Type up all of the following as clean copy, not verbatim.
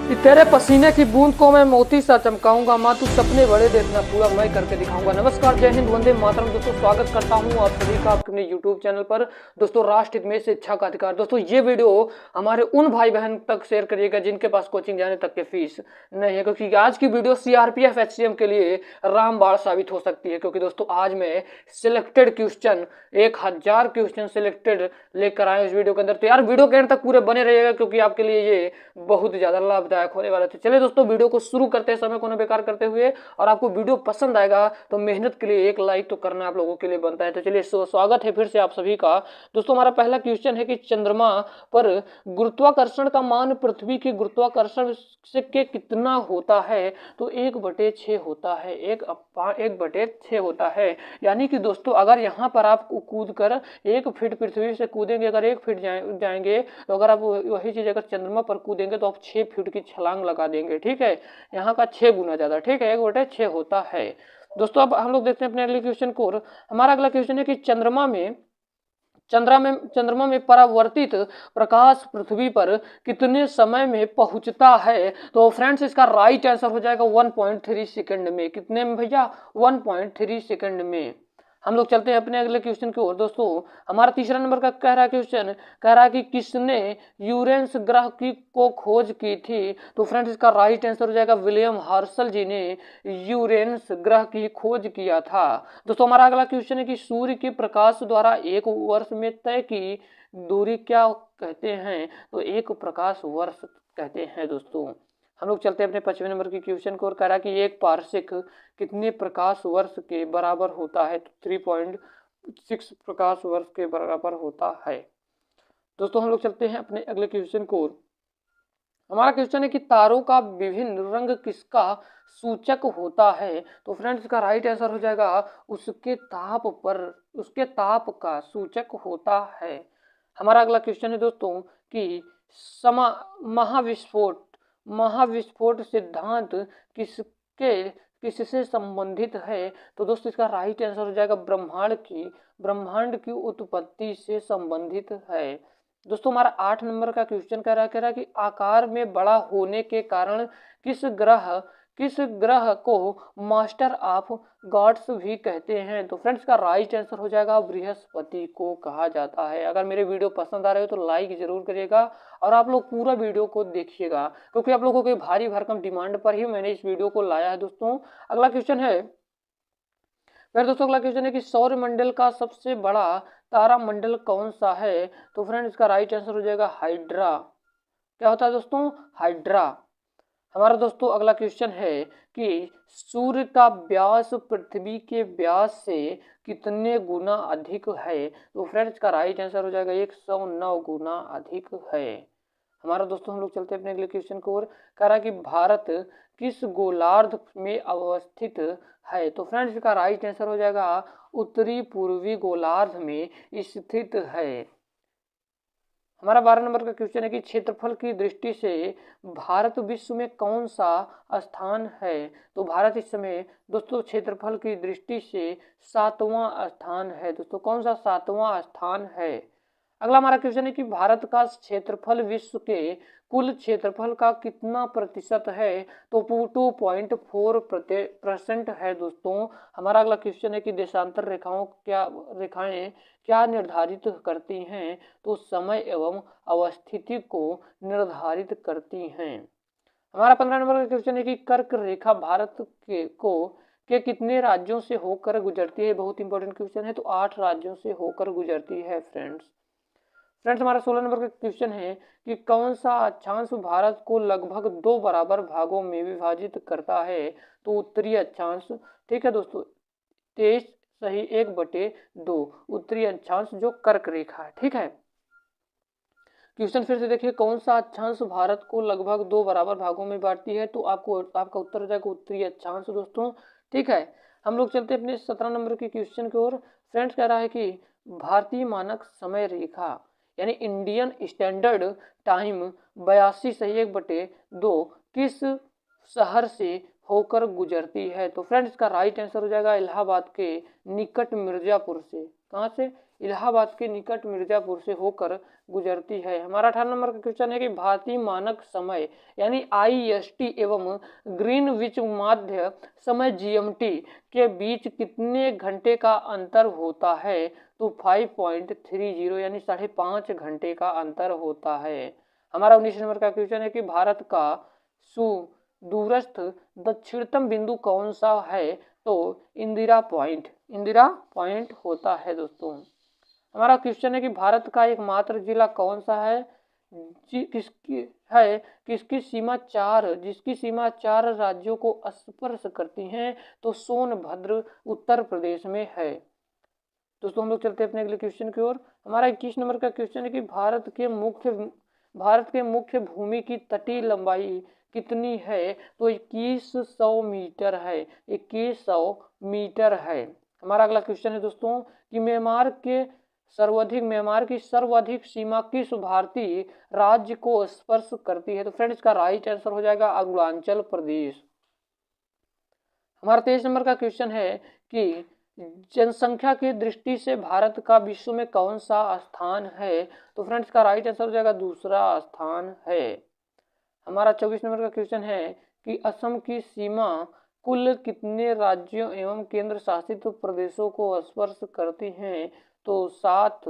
कि तेरे पसीने की बूंद को मैं मोती सा चमकाऊंगा, माँ तू सपने बड़े देखना, पूरा मैं करके दिखाऊंगा। नमस्कार, जय हिंद, वंदे मातरम। दोस्तों स्वागत करता हूँ आप सभी का आपके अपने यूट्यूब चैनल पर। दोस्तों राष्ट्र हित में शिक्षा का अधिकार। दोस्तों ये वीडियो हमारे उन भाई बहन तक शेयर करिएगा जिनके पास कोचिंग जाने तक के फीस नहीं है, क्योंकि आज की वीडियो सीआरपीएफ एचसीएम के लिए रामबाण साबित हो सकती है। क्योंकि दोस्तों आज मैं सिलेक्टेड क्वेश्चन 1000 क्वेश्चन सिलेक्टेड लेकर आए इस वीडियो के अंदर। तो यार वीडियो के एंड तक पूरे बने रहिएगा, क्योंकि आपके लिए ये बहुत ज्यादा लाभदायक होने वाला था। चलिए दोस्तों वीडियो को शुरू करते हैं समय को न बेकार करते हुए। और आपको वीडियो पसंद आएगा तो मेहनत के लिए एक लाइक तो करना आप लोगों के लिए बनता है। तो चलिए स्वागत है फिर से आप सभी का। दोस्तों हमारा पहला क्वेश्चन है कि चंद्रमा पर गुरुत्वाकर्षण का मान पृथ्वी के गुरुत्वाकर्षण से के कितना होता है? तो 1/6 होता है। 1/6 होता है। यानी कि दोस्तों अगर यहाँ पर आप कूद कर 1 फीट पृथ्वी से कूदेंगे, अगर 1 फीट जाएंगे, तो अगर आप वही चीज अगर चंद्रमा पर कूदेंगे तो आप 6 फीट की छलांग लगा देंगे। ठीक है, यहाँ का 6 गुना ज्यादा। ठीक है, 1/6 होता है। दोस्तों अब हम लोग देखते हैं अपने अगले क्वेश्चन को। हमारा अगला क्वेश्चन है कि चंद्रमा में परावर्तित प्रकाश पृथ्वी पर कितने समय में पहुंचता है? तो फ्रेंड्स इसका राइट आंसर हो जाएगा 1.3 सेकंड में। कितने में भैया? 1.3 सेकंड में। हम लोग चलते हैं अपने अगले क्वेश्चन की ओर। दोस्तों हमारा तीसरा नंबर का कह रहा है क्वेश्चन, कह रहा है कि किसने यूरेनस ग्रह की को खोज की थी? तो फ्रेंड्स इसका राइट आंसर हो जाएगा विलियम हर्शल जी ने यूरेनस ग्रह की खोज किया था। दोस्तों हमारा अगला क्वेश्चन है कि सूर्य के प्रकाश द्वारा एक वर्ष में तय की दूरी क्या कहते हैं? तो एक प्रकाश वर्ष कहते हैं। दोस्तों हम लोग चलते हैं अपने 5वें नंबर की क्वेश्चन को। और कह रहा है कि एक पारसिक कितने प्रकाश वर्ष के बराबर होता है? तो 3.6 प्रकाश वर्ष के बराबर होता है। दोस्तों हम लोग चलते हैं अपने अगले क्वेश्चन को। हमारा क्वेश्चन है कि तारों का विभिन्न रंग किसका सूचक होता है? तो फ्रेंड्स इसका राइट आंसर हो जाएगा उसके ताप का सूचक होता है। हमारा अगला क्वेश्चन है दोस्तों कि समा महाविस्फोट सिद्धांत किससे संबंधित है? तो दोस्तों इसका राइट आंसर हो जाएगा ब्रह्मांड की उत्पत्ति से संबंधित है। दोस्तों हमारा 8 नंबर का क्वेश्चन कह रहा है कि आकार में बड़ा होने के कारण किस ग्रह को मास्टर ऑफ गॉड्स भी कहते हैं? तो फ्रेंड्स का राइट आंसर हो जाएगा बृहस्पति को कहा जाता है। अगर मेरे वीडियो पसंद आ रहे हो तो लाइक जरूर करिएगा और आप लोग पूरा वीडियो को देखिएगा, क्योंकि आप लोगों के भारी भरकम डिमांड पर ही मैंने इस वीडियो को लाया है। दोस्तों अगला क्वेश्चन है अगला क्वेश्चन है कि सौर मंडल का सबसे बड़ा तारा मंडल कौन सा है? तो फ्रेंड इसका राइट आंसर हो जाएगा हाइड्रा। क्या होता है दोस्तों? हाइड्रा। हमारा दोस्तों अगला क्वेश्चन है कि सूर्य का व्यास पृथ्वी के व्यास से कितने गुना अधिक है? तो फ्रेंड्स इसका राइट आंसर हो जाएगा 109 गुना अधिक है। हमारा दोस्तों हम लोग चलते हैं अपने अगले क्वेश्चन को। और कह रहा है कि भारत किस गोलार्ध में अवस्थित है? तो फ्रेंड्स इसका राइट आंसर हो जाएगा उत्तरी पूर्वी गोलार्ध में स्थित है। हमारा 12 नंबर का क्वेश्चन है कि क्षेत्रफल की दृष्टि से भारत विश्व में कौन सा स्थान है? तो भारत इस समय दोस्तों क्षेत्रफल की दृष्टि से 7वां स्थान है। दोस्तों कौन सा 7वां स्थान है? अगला हमारा क्वेश्चन है कि भारत का क्षेत्रफल विश्व के कुल क्षेत्रफल का कितना प्रतिशत है? तो 2.4% है। दोस्तों हमारा अगला क्वेश्चन है कि देशांतर रेखाएं क्या निर्धारित करती हैं? तो समय एवं अवस्थिति को निर्धारित करती हैं। हमारा 15 नंबर का क्वेश्चन है कि कर्क रेखा भारत के कितने राज्यों से होकर गुजरती है? बहुत इंपॉर्टेंट क्वेश्चन है। तो 8 राज्यों से होकर गुजरती है। फ्रेंड्स हमारा 16 नंबर का क्वेश्चन है कि कौन सा अक्षांश भारत को लगभग 2 बराबर भागों में विभाजित करता है? तो उत्तरी अक्षांश। ठीक है दोस्तों, 23 सही 1/2 उत्तरी अक्षांश जो कर्क रेखा है। ठीक है, क्वेश्चन फिर से देखिए, कौन सा अक्षांश भारत को लगभग 2 बराबर भागों में बांटती है? तो आपका उत्तर हो जाएगा उत्तरी अक्षांश। दोस्तों ठीक है, हम लोग चलते हैं अपने 17 नंबर के क्वेश्चन की ओर। फ्रेंड्स कह रहा है कि भारतीय मानक समय रेखा यानी इंडियन स्टैंडर्ड टाइम 82 सही 1/2 किस शहर से होकर गुजरती है? तो फ्रेंड्स इसका राइट आंसर हो जाएगा इलाहाबाद के निकट मिर्जापुर से। कहाँ से? इलाहाबाद के निकट मिर्जापुर से होकर गुजरती है। हमारा 18 नंबर का क्वेश्चन है कि भारतीय मानक समय यानी IST एवं ग्रीनविच माध्य समय GMT के बीच कितने घंटे का अंतर होता है? तो 5.30 यानी 5.5 घंटे का अंतर होता है। हमारा 19 नंबर का क्वेश्चन है कि भारत का दूरस्थ दक्षिणतम बिंदु कौन सा है? तो इंदिरा पॉइंट होता है दोस्तों। हमारा क्वेश्चन है कि भारत का एकमात्र जिला कौन सा है जिसकी सीमा 4 राज्यों को स्पर्श करती हैं? तो सोनभद्र उत्तर प्रदेश में है। दोस्तों हम लोग चलते हैं अपने अगले क्वेश्चन की ओर। हमारा 21 नंबर का क्वेश्चन है कि भारत के मुख्य भूमि की तटीय लंबाई कितनी है? तो 2100 मीटर है, 2100 मीटर है। हमारा अगला क्वेश्चन है दोस्तों कि म्यांमार की सर्वाधिक सीमा किस भारतीय राज्य को स्पर्श करती है? तो फ्रेंड्स का राइट आंसर हो जाएगा अरुणाचल प्रदेश। हमारा 23 नंबर का क्वेश्चन है कि जनसंख्या की दृष्टि से भारत का विश्व में कौन सा स्थान है? तो फ्रेंड्स का राइट आंसर हो जाएगा दूसरा स्थान है। हमारा 24 नंबर का क्वेश्चन है कि असम की सीमा कुल कितने राज्यों एवं केंद्र शासित प्रदेशों को स्पर्श करती हैं? तो 7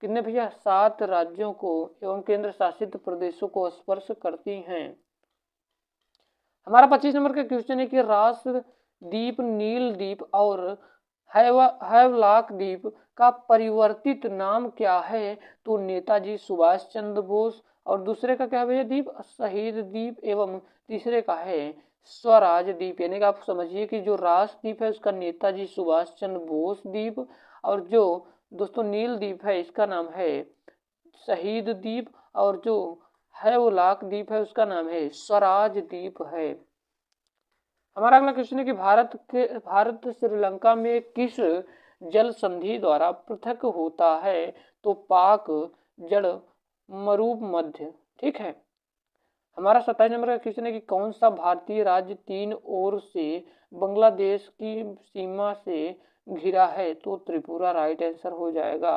कितने भैया 7 राज्यों को एवं केंद्र शासित प्रदेशों को स्पर्श करती हैं। हमारा 25 नंबर का क्वेश्चन है कि रास द्वीप, नील द्वीप और हैवलॉक द्वीप का परिवर्तित नाम क्या है? तो नेताजी सुभाष चंद्र बोस, और दूसरे का क्या है भैया द्वीप? शहीद द्वीप, एवं तीसरे का है स्वराज द्वीप। यानी कि आप समझिए कि जो रास द्वीप है उसका नेताजी सुभाष चंद्र बोस द्वीप, और जो दोस्तों नील द्वीप है इसका नाम है शहीद द्वीप, और जो हैवलॉक द्वीप है उसका नाम है स्वराज द्वीप है। हमारा अगला क्वेश्चन है कि भारत श्रीलंका में किस जल संधि द्वारा पृथक होता है? तो पाक जड़ मरूप मध्य। ठीक है। हमारा 27 नंबर का क्वेश्चन है कि कौन सा भारतीय राज्य 3 ओर से बांग्लादेश की सीमा से घिरा है? तो त्रिपुरा राइट आंसर हो जाएगा।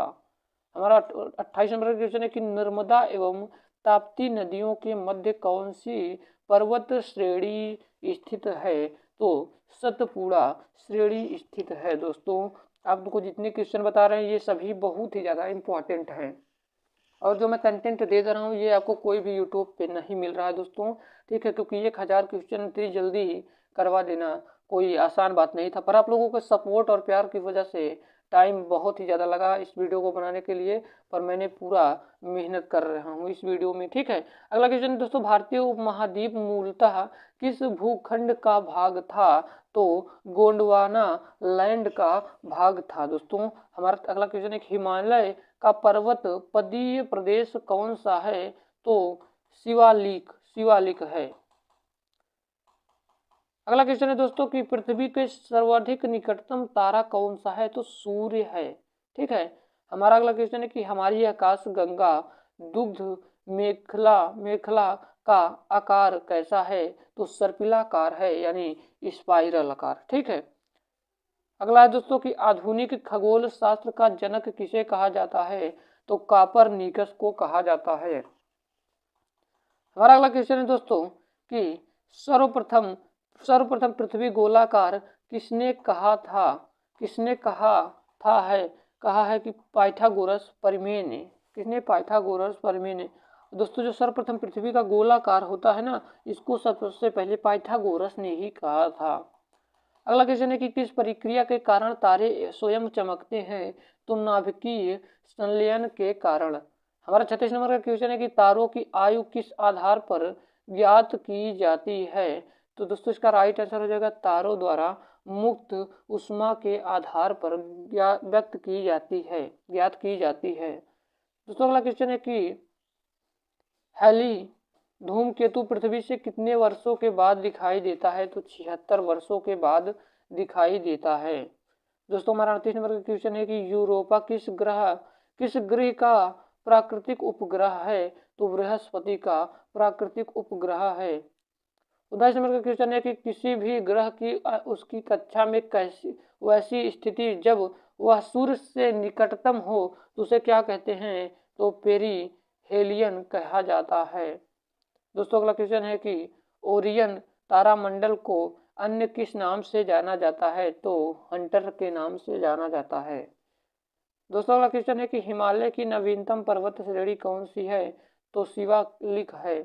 हमारा 28 नंबर का क्वेश्चन है कि नर्मदा एवं ताप्ती नदियों के मध्य कौन सी पर्वत श्रेणी स्थित है? तो सतपुड़ा श्रेणी स्थित है। दोस्तों आपको जितने क्वेश्चन बता रहे हैं ये सभी बहुत ही ज़्यादा इम्पोर्टेंट हैं, और जो मैं कंटेंट दे रहा हूँ ये आपको कोई भी यूट्यूब पे नहीं मिल रहा है दोस्तों। ठीक है, क्योंकि 1000 क्वेश्चन इतनी जल्दी करवा देना कोई आसान बात नहीं था, पर आप लोगों के सपोर्ट और प्यार की वजह से टाइम बहुत ही ज़्यादा लगा इस वीडियो को बनाने के लिए, पर मैंने पूरा मेहनत कर रहा हूँ इस वीडियो में। ठीक है। अगला क्वेश्चन दोस्तों, भारतीय उपमहाद्वीप मूलतः किस भूखंड का भाग था? तो गोंडवाना लैंड का भाग था। दोस्तों हमारा अगला क्वेश्चन है हिमालय का पर्वत पदीय प्रदेश कौन सा है? तो शिवालिक है। अगला क्वेश्चन है दोस्तों कि पृथ्वी के सर्वाधिक निकटतम तारा कौन सा है? तो सूर्य है। ठीक है। हमारा अगला क्वेश्चन है कि हमारी आकाश गंगा दुग्ध मेखला का आकार कैसा है? तो सर्पिलाकार है, यानी स्पाइरल आकार। ठीक है। अगला है दोस्तों कि आधुनिक खगोल शास्त्र का जनक किसे कहा जाता है? तो कोपरनिकस को कहा जाता है। हमारा अगला क्वेश्चन है दोस्तों कि सर्वप्रथम पृथ्वी गोलाकार किसने कहा है कि पाइथागोरस परिमेय ने। किसने? पाइथागोरस परिमेय ने। दोस्तों जो सर्वप्रथम पृथ्वी का गोलाकार होता है ना, इसको सबसे पहले पाइथागोरस ने ही कहा था। अगला क्वेश्चन है कि किस प्रक्रिया के कारण तारे स्वयं चमकते हैं? तो नाभिकीय संलयन के कारण। हमारा 36 नंबर का क्वेश्चन है कि तारों की आयु किस आधार पर ज्ञात की जाती है? तो दोस्तों इसका राइट आंसर हो जाएगा तारों द्वारा मुक्त ऊष्मा के आधार पर ज्ञात की जाती है। दोस्तों अगला क्वेश्चन है कि हैली धूमकेतु पृथ्वी से कितने वर्षों के बाद दिखाई देता है? तो 76 वर्षों के बाद दिखाई देता है। दोस्तों हमारा 38 नंबर का क्वेश्चन है कि यूरोपा किस ग्रह का प्राकृतिक उपग्रह है? तो बृहस्पति का प्राकृतिक उपग्रह है। 29 नंबर का क्वेश्चन है कि किसी भी ग्रह की उसकी कक्षा में वैसी स्थिति जब वह सूर्य से निकटतम हो तो उसे क्या कहते हैं, तो पेरिहेलियन कहा जाता है। दोस्तों अगला क्वेश्चन है कि ओरियन तारामंडल को अन्य किस नाम से जाना जाता है, तो हंटर के नाम से जाना जाता है। दोस्तों अगला क्वेश्चन है कि हिमालय की नवीनतम पर्वत श्रेणी कौन सी है, तो शिवालिक है।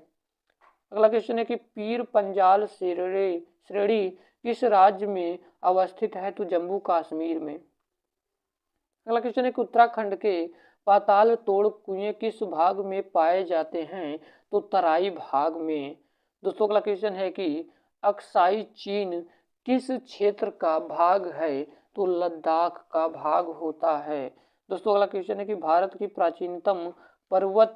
अगला क्वेश्चन है कि पीर पंजाल श्रेणी किस राज्य में अवस्थित है, तो जम्मू कश्मीर में। अगला क्वेश्चन है कि उत्तराखंड के पाताल तोड़ कुएं किस भाग में पाए जाते हैं, तो तराई भाग में। दोस्तों अगला क्वेश्चन है कि अक्साई चीन किस क्षेत्र का भाग है, तो लद्दाख का भाग होता है। दोस्तों अगला क्वेश्चन है कि भारत की प्राचीनतम पर्वत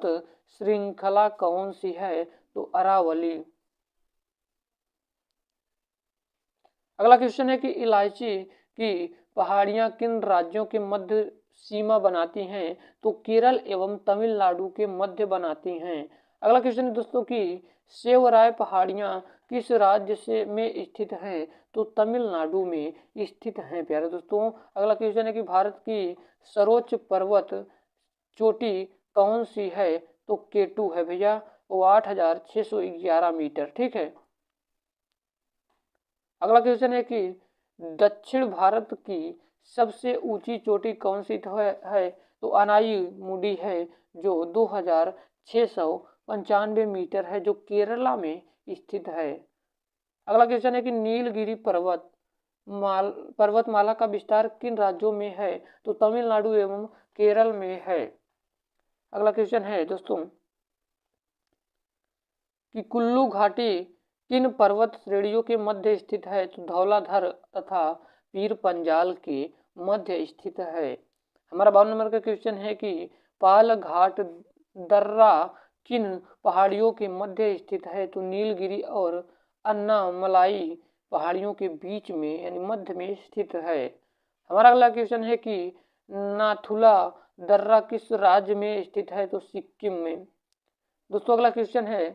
श्रृंखला कौन सी है, तो अरावली। अगला क्वेश्चन है कि इलायची की पहाड़ियां किन राज्यों के मध्य सीमा बनाती हैं, तो केरल एवं तमिलनाडु के मध्य बनाती हैं। अगला क्वेश्चन है दोस्तों कि सेवराय पहाड़ियां किस राज्य से में स्थित हैं, तो तमिलनाडु में स्थित हैं प्यारे दोस्तों। अगला क्वेश्चन है कि भारत की सर्वोच्च पर्वत चोटी कौन सी है, तो केटू है भैया, वो 8,611 मीटर, ठीक है। अगला क्वेश्चन है कि दक्षिण भारत की सबसे ऊंची चोटी कौन सी है, तो अनाई मुडी है, जो 2,695 मीटर है, जो केरला में स्थित है। अगला क्वेश्चन है कि नीलगिरी पर्वतमाला का विस्तार किन राज्यों में है, तो तमिलनाडु एवं केरल में है। अगला क्वेश्चन है दोस्तों कि कुल्लू घाटी किन पर्वत श्रेणियों के मध्य स्थित है, तो धौलाधर तथा पीर पंजाल के मध्य स्थित है। हमारा 52 नंबर का क्वेश्चन है कि पाल घाट दर्रा किन पहाड़ियों के मध्य स्थित है, तो नीलगिरी और अन्नामलाई पहाड़ियों के बीच में यानी मध्य में स्थित है। हमारा अगला क्वेश्चन है कि नाथुला दर्रा किस राज्य में स्थित है, तो सिक्किम में। दोस्तों अगला क्वेश्चन है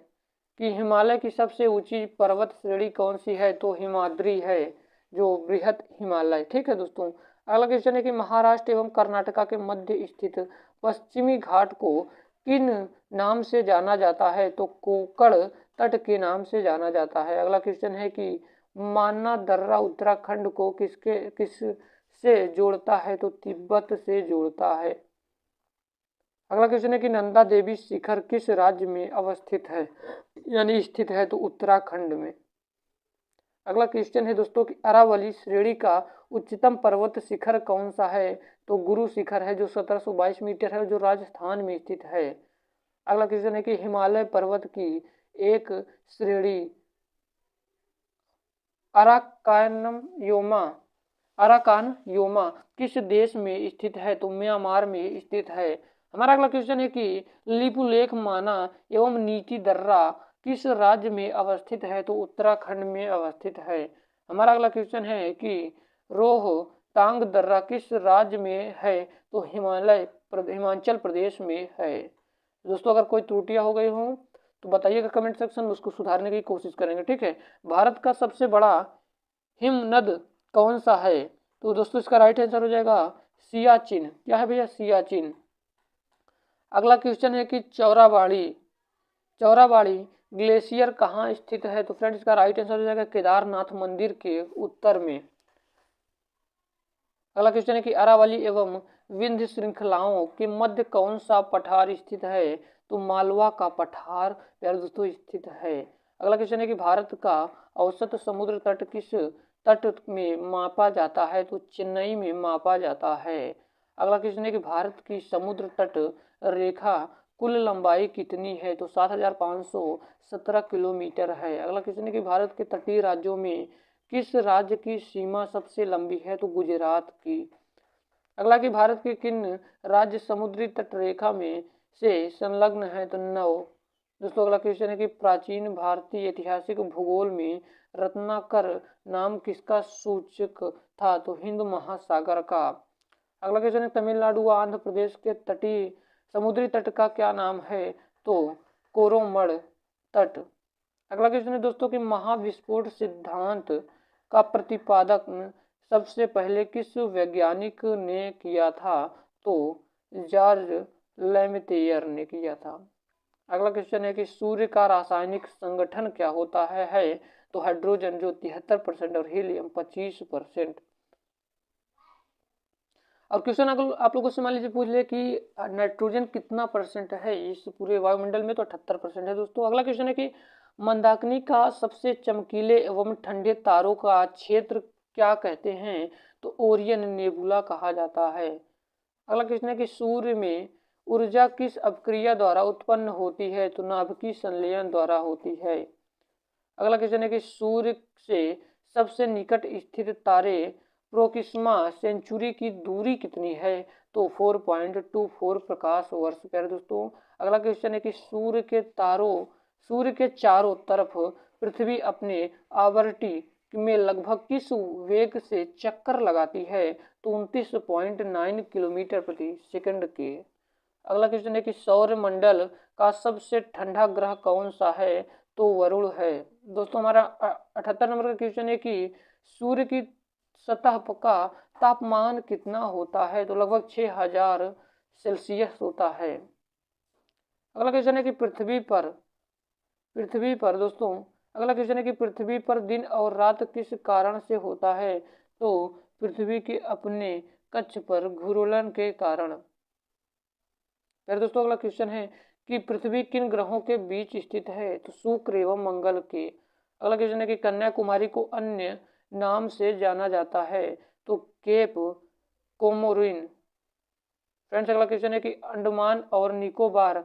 कि हिमालय की सबसे ऊंची पर्वत श्रेणी कौन सी है, तो हिमाद्री है, जो बृहत हिमालय, ठीक है दोस्तों। अगला क्वेश्चन है कि महाराष्ट्र एवं कर्नाटका के मध्य स्थित पश्चिमी घाट को किन नाम से जाना जाता है, तो कोकण तट के नाम से जाना जाता है। अगला क्वेश्चन है कि मान्ना दर्रा उत्तराखंड को किस से जोड़ता है, तो तिब्बत से जोड़ता है। अगला क्वेश्चन है कि नंदा देवी शिखर किस राज्य में अवस्थित है, यानी स्थित है, तो उत्तराखंड में। अगला क्वेश्चन है दोस्तों कि अरावली श्रेणी का उच्चतम पर्वत शिखर कौन सा है, तो गुरु शिखर है, जो 1722 मीटर है, जो राजस्थान में स्थित है। अगला क्वेश्चन है कि हिमालय पर्वत की एक श्रेणी अराकान योमा किस देश में स्थित है, तो म्यांमार में स्थित है। हमारा अगला क्वेश्चन है कि लिपुलेख माना एवं नीति दर्रा किस राज्य में अवस्थित है, तो उत्तराखंड में अवस्थित है। हमारा अगला क्वेश्चन है कि रोहतांग दर्रा किस राज्य में है, तो हिमाचल प्रदेश में है। दोस्तों अगर कोई त्रुटियां हो गई हो तो बताइएगा कमेंट सेक्शन में, उसको सुधारने की कोशिश करेंगे, ठीक है। भारत का सबसे बड़ा हिमनद कौन सा है, तो दोस्तों इसका राइट आंसर हो जाएगा सियाचिन। क्या है भैया, सियाचिन। अगला क्वेश्चन है कि चौराबाड़ी ग्लेशियर कहाँ स्थित है, तो फ्रेंड्स इसका राइट आंसर हो जाएगा केदारनाथ मंदिर के उत्तर में। अगला क्वेश्चन है कि अरावली एवं विंध्य श्रृंखलाओं के मध्य कौन सा पठार स्थित है, तो मालवा का पठार प्यारे दोस्तों स्थित है। अगला क्वेश्चन है कि भारत का औसत समुद्र तट किस तट में मापा जाता है, तो चेन्नई में मापा जाता है। अगला क्वेश्चन है कि भारत की समुद्र तट रेखा कुल लंबाई कितनी है, तो 7,517 किलोमीटर है। अगला क्वेश्चन है कि भारत के तटीय राज्यों में किस राज्य की सीमा सबसे लंबी है, तो गुजरात की। अगला कि भारत के किन राज्य समुद्री तट रेखा में से संलग्न है, तो 9। दोस्तों अगला क्वेश्चन है कि प्राचीन भारतीय ऐतिहासिक भूगोल में रत्नाकर नाम किसका सूचक था, तो हिंद महासागर का। अगला क्वेश्चन है तमिलनाडु व आंध्र प्रदेश के तटीय समुद्री तट का क्या नाम है, तो कोरोमड़ तट। अगला क्वेश्चन है दोस्तों कि महाविस्फोट सिद्धांत का प्रतिपादक सबसे पहले किस वैज्ञानिक ने किया था? तो जॉर्ज लेमेतियर ने किया था। अगला क्वेश्चन है कि सूर्य का रासायनिक संगठन क्या होता है? तो हाइड्रोजन जो 73% और हीलियम 25%। और क्वेश्चन आप लोगों से मान लीजिए पूछ ले कि नाइट्रोजन कितना परसेंट है इस पूरे वायुमंडल में? तो 78% है दोस्तों। अगला क्वेश्चन है कि मंदाकिनी का सबसे चमकीले एवं ठंडे तारों का क्षेत्र क्या कहते हैं? तो ओरियन नेबुला कहा जाता है। अगला क्वेश्चन है कि सूर्य में ऊर्जा किस अपक्रिया द्वारा उत्पन्न होती है? तो नाभिकीय संलयन द्वारा होती है। अगला क्वेश्चन है कि सूर्य से सबसे निकट स्थित तारे प्रोक्सिमा सेंचुरी की दूरी कितनी है? तो 4.24 प्रकाश वर्ष। प्यारे दोस्तों, अगला क्वेश्चन है कि सूर्य के चारों तरफ पृथ्वी अपने आवर्ती में लगभग किस वेग से चक्कर लगाती है? तो 29.9 किलोमीटर प्रति सेकंड के। अगला क्वेश्चन है कि सौर मंडल का सबसे ठंडा ग्रह कौन सा है? तो वरुण है। दोस्तों, हमारा 78 नंबर का क्वेश्चन है कि सूर्य की सतह का तापमान कितना होता है? तो लगभग 6000 सेल्सियस होता है। अगला क्वेश्चन है कि पृथ्वी पर दोस्तों, अगला क्वेश्चन है कि पृथ्वी पर दिन और रात किस कारण से होता है? तो पृथ्वी के अपने कक्ष पर घूर्णन के कारण। फिर दोस्तों, अगला क्वेश्चन है कि पृथ्वी किन ग्रहों के बीच स्थित है? तो शुक्र एवं मंगल के। अगला क्वेश्चन है कि कन्याकुमारी को अन्य नाम से जाना जाता है? तो केप कोमोरिन। फ्रेंड्स, अगला क्वेश्चन है कि अंडमान और निकोबार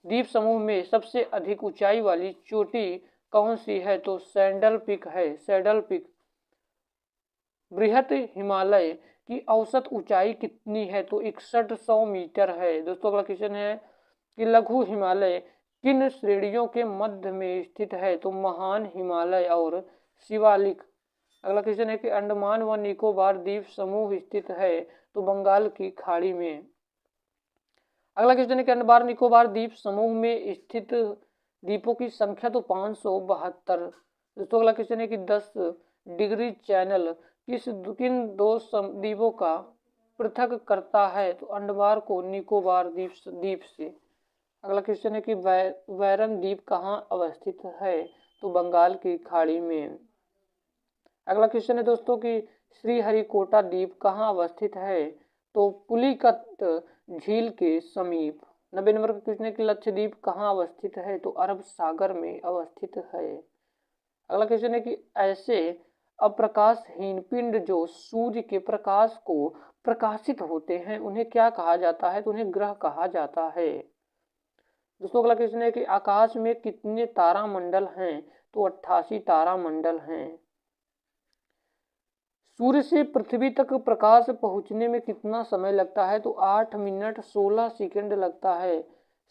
द्वीप समूह में सबसे अधिक ऊंचाई वाली चोटी कौन सी है? तो सैडल पीक है, सैडल पीक। बृहत हिमालय की औसत ऊंचाई कितनी है? तो 6100 मीटर है। दोस्तों, अगला क्वेश्चन है कि लघु हिमालय किन श्रेणियों के मध्य में स्थित है? तो महान हिमालय और शिवालिक। अगला क्वेश्चन है कि अंडमान व निकोबार द्वीप समूह स्थित है? तो बंगाल की खाड़ी में। अगला क्वेश्चन है कि अंडमान निकोबार द्वीप समूह में स्थित द्वीपों की संख्या तो 572। दोस्तों, अगला क्वेश्चन है कि 10 डिग्री चैनल किन दो द्वीपों का पृथक करता है? तो अंडमान को निकोबार द्वीप से। अगला क्वेश्चन है कि वैरन द्वीप कहाँ अवस्थित है? तो बंगाल की खाड़ी में। अगला क्वेश्चन है दोस्तों कि श्रीहरिकोटा द्वीप कहाँ अवस्थित है? तो पुलिकत झील के समीप। 90 नंबर का क्वेश्चन है कि लक्षद्वीप कहाँ अवस्थित है? तो अरब सागर में अवस्थित है। अगला क्वेश्चन है कि ऐसे अप्रकाशहीन पिंड जो सूर्य के प्रकाश को प्रकाशित होते हैं उन्हें क्या कहा जाता है? तो उन्हें ग्रह कहा जाता है। दोस्तों, अगला क्वेश्चन है कि आकाश में कितने तारामंडल हैं? तो 88 तारामंडल हैं। सूर्य से पृथ्वी तक प्रकाश पहुंचने में कितना समय लगता है? तो 8 मिनट 16 सेकंड लगता है।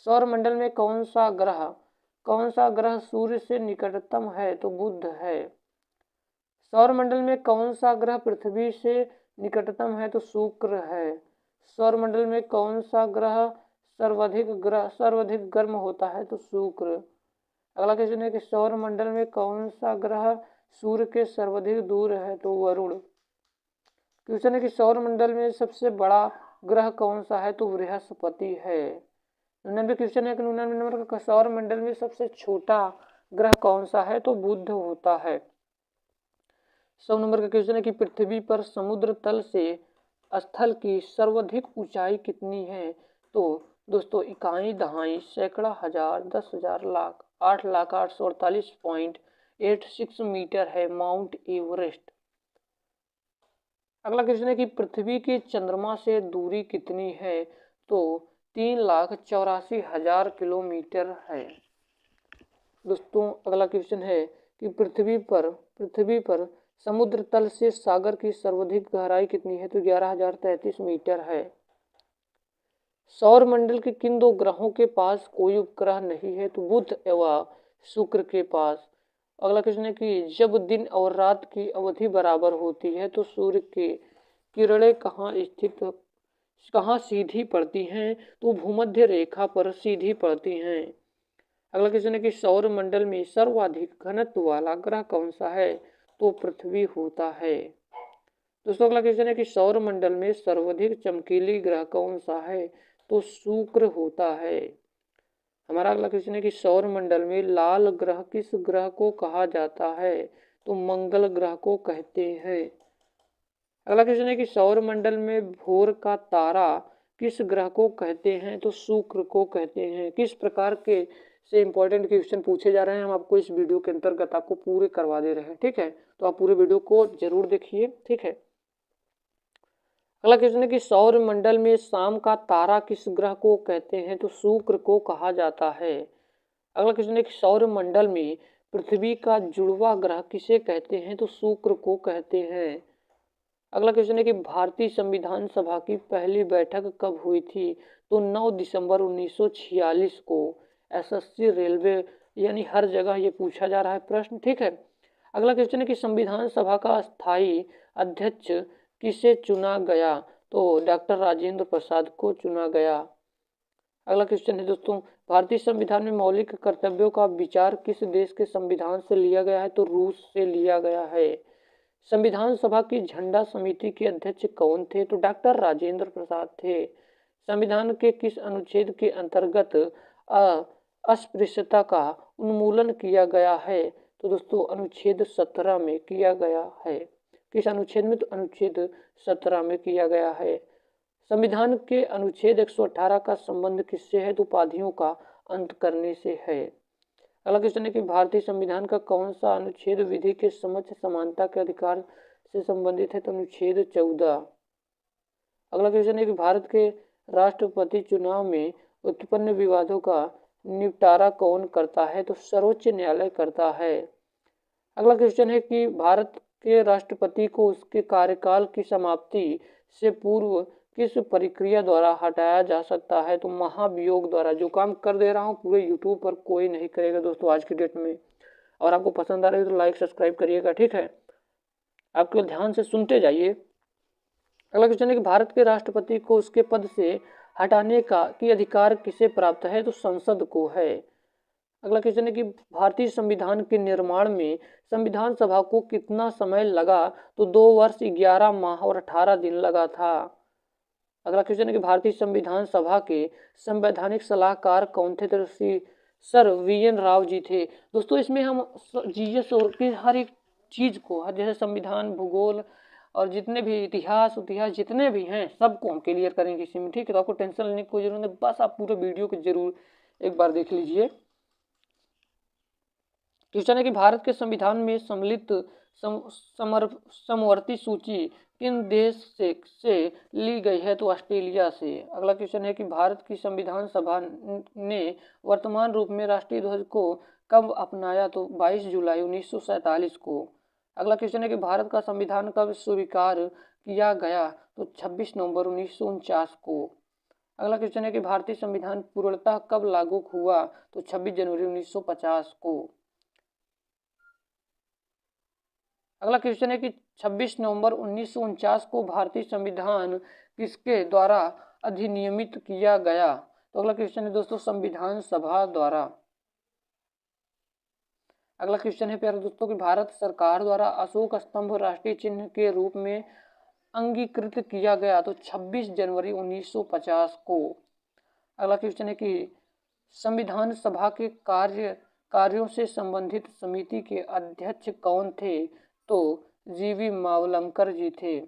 सौर मंडल में कौन सा ग्रह सूर्य से निकटतम है? तो बुध है। सौर मंडल में कौन सा ग्रह पृथ्वी से निकटतम है? तो शुक्र है। सौर मंडल में कौन सा ग्रह सर्वाधिक गर्म होता है? तो शुक्र। अगला क्वेश्चन है कि सौर मंडल में कौन सा ग्रह सूर्य के सर्वाधिक दूर है? तो वरुण। क्वेश्चन है कि सौर मंडल में सबसे बड़ा ग्रह कौन सा है? तो बृहस्पति है। 99 क्वेश्चन है कि 99 नंबर का सौर मंडल में सबसे छोटा ग्रह कौन सा है? तो बुध होता है। 100 नंबर का क्वेश्चन है कि पृथ्वी पर समुद्र तल से स्थल की सर्वाधिक ऊंचाई कितनी है? तो दोस्तों, इकाई, दहाई, सैकड़ा, हजार, 10,000, लाख। 8,848.86 मीटर है माउंट एवरेस्ट। अगला क्वेश्चन है कि पृथ्वी के चंद्रमा से दूरी कितनी है? तो 3,84,000 किलोमीटर है। दोस्तों, अगला क्वेश्चन है कि पृथ्वी पर समुद्र तल से सागर की सर्वाधिक गहराई कितनी है? तो 11,033 मीटर है। सौर मंडल के किन दो ग्रहों के पास कोई उपग्रह नहीं है? तो बुध एवं शुक्र के पास। अगला क्वेश्चन है कि जब दिन और रात की अवधि बराबर होती है तो सूर्य की किरणें कहाँ सीधी पड़ती हैं? तो भूमध्य रेखा पर सीधी पड़ती हैं। अगला क्वेश्चन है कि सौर मंडल में सर्वाधिक घनत्व वाला ग्रह कौन सा है? तो पृथ्वी होता है। दोस्तों अगला क्वेश्चन है कि सौर मंडल में सर्वाधिक चमकीली ग्रह कौन सा है? तो शुक्र होता है। हमारा अगला क्वेश्चन है कि सौर मंडल में लाल ग्रह किस ग्रह को कहा जाता है? तो मंगल ग्रह को कहते हैं। अगला क्वेश्चन है कि सौर मंडल में भोर का तारा किस ग्रह को कहते हैं? तो शुक्र को कहते हैं। किस प्रकार के से इंपॉर्टेंट क्वेश्चन पूछे जा रहे हैं हम आपको इस वीडियो के अंतर्गत आपको पूरे करवा दे रहे हैं, ठीक है। तो आप पूरे वीडियो को जरूर देखिए, ठीक है। अगला क्वेश्चन है कि सौर मंडल में शाम का तारा किस ग्रह को कहते हैं? तो शुक्र को कहा जाता है। अगला क्वेश्चन है कि सौर मंडल में पृथ्वी का जुड़वा ग्रह किसे कहते हैं? तो शुक्र को कहते हैं। अगला क्वेश्चन है कि भारतीय संविधान सभा की पहली बैठक कब हुई थी? तो 9 दिसंबर 1946 को। एसएससी रेलवे यानी हर जगह ये पूछा जा रहा है प्रश्न, ठीक है। अगला क्वेश्चन है कि संविधान सभा का स्थायी अध्यक्ष किसे चुना गया? तो डॉक्टर राजेंद्र प्रसाद को चुना गया। अगला क्वेश्चन है दोस्तों, भारतीय संविधान में मौलिक कर्तव्यों का विचार किस देश के संविधान से लिया गया है? तो रूस से लिया गया है। संविधान सभा की झंडा समिति के अध्यक्ष कौन थे? तो डॉक्टर राजेंद्र प्रसाद थे। संविधान के किस अनुच्छेद के अंतर्गत अस्पृश्यता का उन्मूलन किया गया है? तो दोस्तों अनुच्छेद 17 में किया गया है। किस अनुच्छेद में? तो अनुच्छेद 17 में किया गया है। संविधान के अनुच्छेद 118 का संबंध किससे है? तो उपाधियों का अंत करने से है। अगला क्वेश्चन है कि भारतीय संविधान का कौन सा अनुच्छेद विधि के समक्ष समानता के अधिकार से संबंधित है? तो अनुच्छेद 14। अगला क्वेश्चन है कि भारत के राष्ट्रपति चुनाव में उत्पन्न विवादों का निपटारा कौन करता है? तो सर्वोच्च न्यायालय करता है। अगला क्वेश्चन है कि भारत के राष्ट्रपति को उसके कार्यकाल की समाप्ति से पूर्व किस प्रक्रिया द्वारा हटाया जा सकता है? तो महाभियोग द्वारा। जो काम कर दे रहा हूँ पूरे यूट्यूब पर कोई नहीं करेगा दोस्तों आज की डेट में। और आपको पसंद आ रही है तो लाइक सब्सक्राइब करिएगा, ठीक है। आप केवल ध्यान से सुनते जाइए। अगला क्वेश्चन है कि भारत के राष्ट्रपति को उसके पद से हटाने का की अधिकार किसे प्राप्त है? तो संसद को है। अगला क्वेश्चन है कि भारतीय संविधान के निर्माण में संविधान सभा को कितना समय लगा? तो 2 वर्ष 11 माह और 18 दिन लगा था। अगला क्वेश्चन है कि भारतीय संविधान सभा के संवैधानिक सलाहकार कौन थे? तो सर वी.एन. राव जी थे। दोस्तों इसमें हम जीएस और की हर एक चीज को, जैसे संविधान, भूगोल और जितने भी इतिहास जितने भी हैं सबको हम क्लियर करेंगे इसी में, ठीक है। तो आपको टेंशन लेने की कोई जरूरत नहीं, बस आप पूरे वीडियो को जरूर एक बार देख लीजिए। क्वेश्चन है कि भारत के संविधान में सम्मिलित समवर्ती सूची किन देश से ली गई है? तो ऑस्ट्रेलिया से। अगला क्वेश्चन है कि भारत की संविधान सभा ने वर्तमान रूप में राष्ट्रीय ध्वज को कब अपनाया? तो 22 जुलाई 1947 को। अगला क्वेश्चन है कि भारत का संविधान कब स्वीकार किया गया? तो 26 नवंबर 1949 को। अगला क्वेश्चन है कि भारतीय संविधान पूर्णतः कब लागू हुआ? तो 26 जनवरी 1950 को। अगला क्वेश्चन है कि 26 नवंबर 1949 को भारतीय संविधान किसके द्वारा अधिनियमित किया गया? तो अगला क्वेश्चन है दोस्तों संविधान सभा द्वारा। अगला क्वेश्चन है प्यारे दोस्तों कि भारत सरकार द्वारा अशोक स्तंभ राष्ट्रीय चिन्ह के रूप में अंगीकृत किया गया? तो 26 जनवरी 1950 को। अगला क्वेश्चन है कि संविधान सभा के कार्यों से संबंधित समिति के अध्यक्ष कौन थे? तो जीवी मावलंकर जी थे।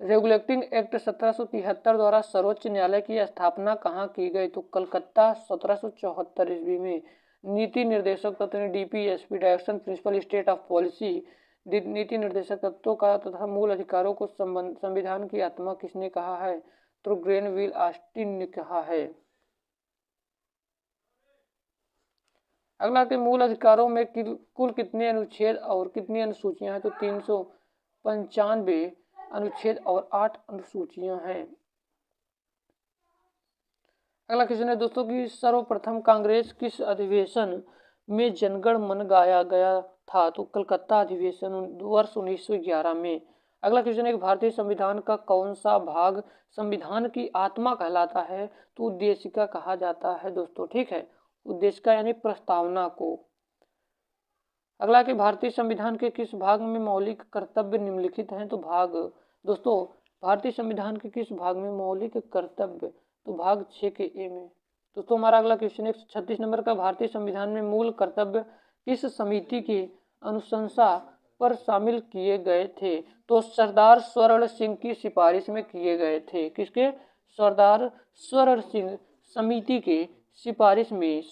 रेगुलेटिंग एक्ट 1773 द्वारा सर्वोच्च न्यायालय की स्थापना कहाँ की गई? तो कलकत्ता 1774 ईस्वी में। नीति निर्देशक तत्व DPSP direction principle state of policy नीति निर्देशक तत्वों का तथा मूल अधिकारों को संविधान की आत्मा किसने कहा है? तो ग्रेनविल ऑस्टिन ने कहा है। अगला के मूल अधिकारों में कुल कितने अनुच्छेद और कितनी अनुसूचियां हैं? तो 395 अनुच्छेद और 8 अनुसूचियां हैं। अगला क्वेश्चन है दोस्तों कि सर्वप्रथम कांग्रेस किस अधिवेशन में जनगण मन गाया गया था? तो कलकत्ता अधिवेशन वर्ष 1911 में। अगला क्वेश्चन है कि भारतीय संविधान का कौन सा भाग संविधान की आत्मा कहलाता है? तो उद्देशिका कहा जाता है दोस्तों, ठीक है। उद्देशिका यानी प्रस्तावना को। अगला कि भारतीय संविधान के किस भाग में मौलिक कर्तव्य निम्नलिखित हैं? तो भाग, दोस्तों भारतीय संविधान के किस भाग में मौलिक कर्तव्य? तो भाग 6 के ए में। दोस्तों हमारा अगला क्वेश्चन 136 नंबर का, भारतीय संविधान में मूल कर्तव्य किस समिति की अनुशंसा पर शामिल किए गए थे? तो सरदार स्वर्ण सिंह की सिफारिश में किए गए थे। किसके? सरदार स्वर्ण सिंह समिति के सिफारिश में।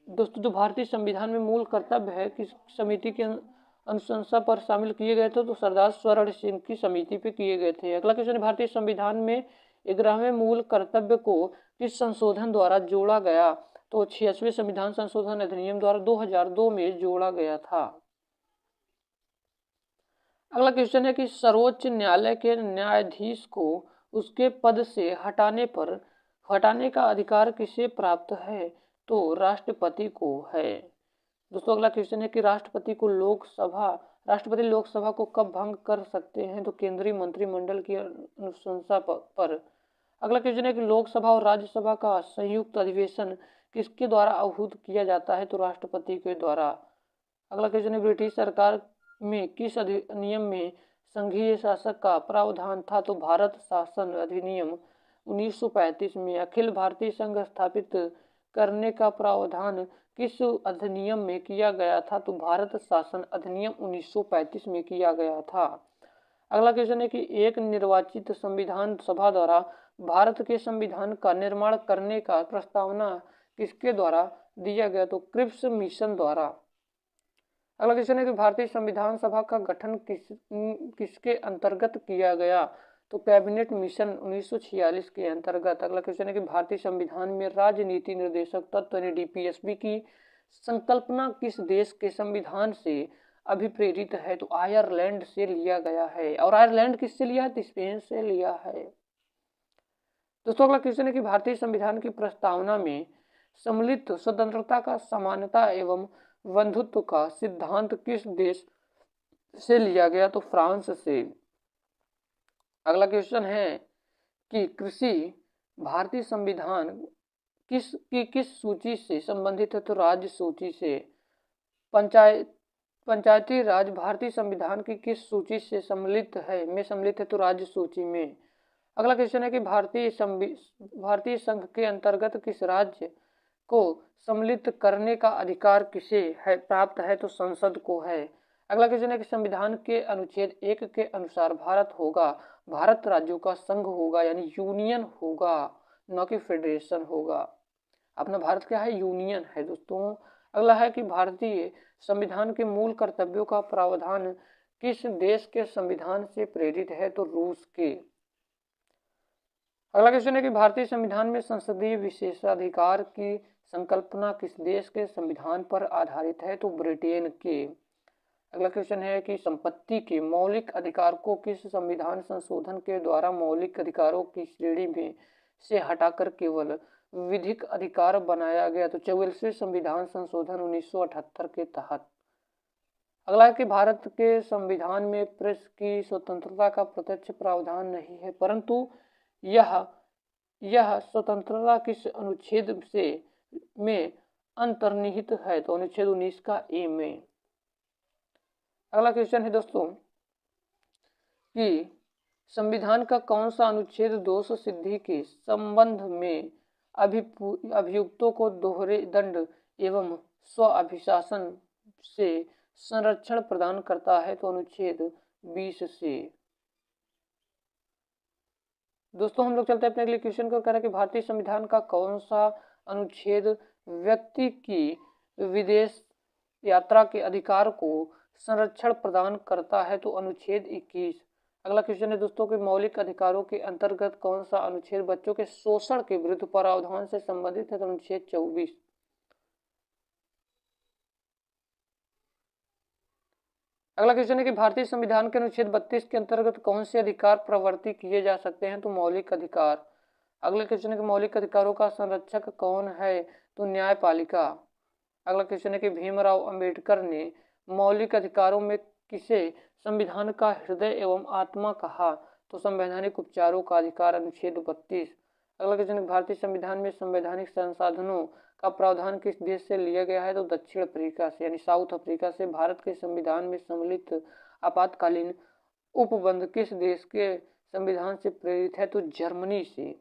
दोस्तों जो भारतीय संविधान में मूल कर्तव्य है किस समिति के अनुशंसा पर शामिल किए गए थे? तो सरदार स्वर्ण सिंह की समिति पे किए गए थे। अगला क्वेश्चन, भारतीय संविधान में 11वें मूल कर्तव्य को किस संशोधन द्वारा जोड़ा गया? तो 86वें संविधान संशोधन अधिनियम द्वारा 2002 में जोड़ा गया था। अगला क्वेश्चन है कि सर्वोच्च न्यायालय के न्यायाधीश को उसके पद से हटाने का अधिकार किसे प्राप्त है? तो राष्ट्रपति को है। दोस्तों अगला क्वेश्चन है कि राष्ट्रपति लोकसभा को कब भंग कर सकते हैं? तो केंद्रीय मंत्रिमंडल की अनुशंसा पर। अगला क्वेश्चन है कि लोकसभा और राज्यसभा का संयुक्त अधिवेशन किसके द्वारा आहूत किया जाता है? तो राष्ट्रपति के द्वारा। अगला क्वेश्चन है ब्रिटिश सरकार में किस अधिनियम में संघीय शासक का प्रावधान था? तो भारत शासन अधिनियम 1935 में। अखिल भारतीय संघ स्थापित करने का प्रावधान किस अधिनियम में किया गया था? तो भारत शासन अधिनियम 1935 में किया गया था। अगला क्वेश्चन है कि एक निर्वाचित संविधान सभा द्वारा भारत के संविधान का निर्माण करने का प्रस्तावना किसके द्वारा दिया गया? तो क्रिप्स मिशन द्वारा। अगला क्वेश्चन है कि भारतीय संविधान सभा का गठन किसके अंतर्गत किया गया? तो कैबिनेट मिशन 1946 के अंतर्गत। अगला क्वेश्चन है कि भारतीय संविधान में राजनीति निर्देशक तत्व यानी डीपीएसबी की संकल्पना किस देश के संविधान से अभिप्रेरित है? तो आयरलैंड से लिया गया है। और आयरलैंड किससे लिया है? तो स्पेन से लिया है। दोस्तों अगला क्वेश्चन है कि भारतीय संविधान की प्रस्तावना में सम्मिलित स्वतंत्रता का समानता एवं बंधुत्व का सिद्धांत किस देश से लिया गया? तो फ्रांस से। अगला क्वेश्चन है कि कृषि भारतीय संविधान किस सूची से संबंधित है? तो राज्य सूची से। पंचायती राज भारतीय संविधान की किस सूची से सम्मिलित है? तो राज्य सूची में। अगला क्वेश्चन है कि भारतीय संघ के अंतर्गत किस राज्य को सम्मिलित करने का अधिकार किसे प्राप्त है? तो संसद को है। अगला क्वेश्चन है कि संविधान के अनुच्छेद 1 के अनुसार भारत राज्यों का संघ होगा यानी यूनियन होगा, न कि फेडरेशन होगा। अपना भारत क्या है? यूनियन है दोस्तों। अगला है कि भारतीय संविधान के मूल कर्तव्यों का प्रावधान किस देश के संविधान से प्रेरित है? तो रूस के। अगला क्वेश्चन है कि भारतीय संविधान में संसदीय विशेषाधिकार की संकल्पना किस देश के संविधान पर आधारित है? तो ब्रिटेन के। अगला क्वेश्चन है कि संपत्ति के मौलिक अधिकार को किस संविधान संशोधन के द्वारा मौलिक अधिकारों की श्रेणी में से हटाकर केवल विधिक अधिकार बनाया गया? तो 44वें संविधान संशोधन 1978 के तहत। अगला है कि भारत के संविधान में प्रेस की स्वतंत्रता का प्रत्यक्ष प्रावधान नहीं है, परंतु यह स्वतंत्रता किस अनुच्छेद में अंतर्निहित है? तो अनुच्छेद 19 का ए में। अगला क्वेश्चन है दोस्तों कि संविधान का कौन सा अनुच्छेद दोष सिद्धि के संबंध में अभियुक्तों को दोहरे दंड एवं स्व अभिशासन से संरक्षण प्रदान करता है? तो अनुच्छेद 20 से। दोस्तों हम लोग चलते हैं अपने अगले क्वेश्चन को। कह रहा है कि भारतीय संविधान का कौन सा अनुच्छेद व्यक्ति की विदेश यात्रा के अधिकार को संरक्षण प्रदान करता है? तो अनुच्छेद 21। अगला क्वेश्चन है दोस्तों कि मौलिक अधिकारों के अंतर्गत कौन सा अनुच्छेद बच्चों के शोषण के विरुद्ध प्रावधान से संबंधित है? तो अनुच्छेद 24। अगला क्वेश्चन है कि भारतीय संविधान के अनुच्छेद 32 के अंतर्गत कौन से अधिकार प्रवर्तित किए जा सकते हैं? तो मौलिक अधिकार। अगला क्वेश्चन है कि मौलिक अधिकारों का संरक्षक कौन है? तो न्यायपालिका। अगला क्वेश्चन है कि भीमराव अंबेडकर ने मौलिक अधिकारों में किसे संविधान का हृदय एवं आत्मा कहा? तो संवैधानिक उपचारों का अधिकार, अनुच्छेद 32। अगला क्वेश्चन, भारतीय संविधान में संवैधानिक संसाधनों का प्रावधान किस देश से लिया गया है? तो दक्षिण अफ्रीका से, यानी साउथ अफ्रीका से। भारत के संविधान में सम्मिलित आपातकालीन उपबंध किस देश के संविधान से प्रेरित है? तो जर्मनी से।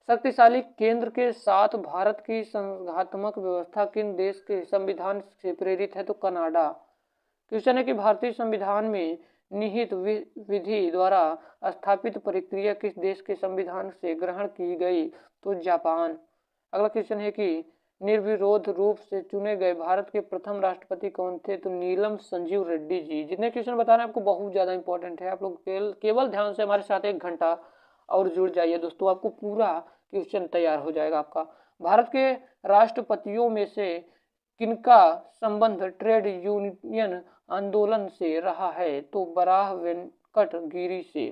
शक्तिशाली केंद्र के साथ भारत की संघात्मक व्यवस्था किन देश के संविधान से प्रेरित है? तो कनाडा। क्वेश्चन है कि भारतीय संविधान में निहित विधि द्वारा स्थापित प्रक्रिया किस देश के संविधान से ग्रहण की गई? तो जापान। अगला क्वेश्चन है कि निर्विरोध रूप से चुने गए भारत के प्रथम राष्ट्रपति कौन थे? तो नीलम संजीव रेड्डी जी। जितने क्वेश्चन बता रहे हैं आपको बहुत ज्यादा इंपॉर्टेंट है, आप लोग केवल ध्यान से हमारे साथ 1 घंटा और जुड़ जाइए दोस्तों, आपको पूरा क्वेश्चन तैयार हो जाएगा आपका। भारत के राष्ट्रपतियों में से किनका संबंध ट्रेड यूनियन आंदोलन से रहा है? तो बराह वेंकट गिरी से।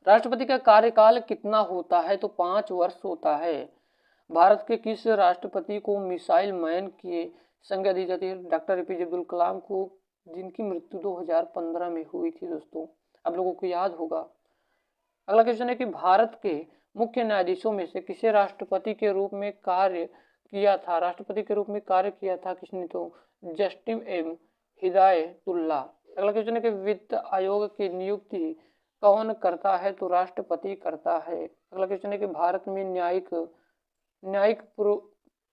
राष्ट्रपति का कार्यकाल कितना होता है? तो 5 वर्ष होता है। भारत के किस राष्ट्रपति को मिसाइल मैन की संज्ञा दी जाती है? डॉक्टर एपीजे अब्दुल कलाम को, जिनकी मृत्यु 2015 में हुई थी दोस्तों, आप लोगों को याद होगा। अगला क्वेश्चन है कि भारत के मुख्य न्यायाधीशों में से किसे राष्ट्रपति के रूप में कार्य किया था? राष्ट्रपति के रूप में कार्य किया था किसने? तो जस्टिस एम हिदायतुल्लाह। अगला क्वेश्चन है कि वित्त आयोग की नियुक्ति कौन करता है? तो राष्ट्रपति करता है। अगला क्वेश्चन है कि भारत में न्यायिक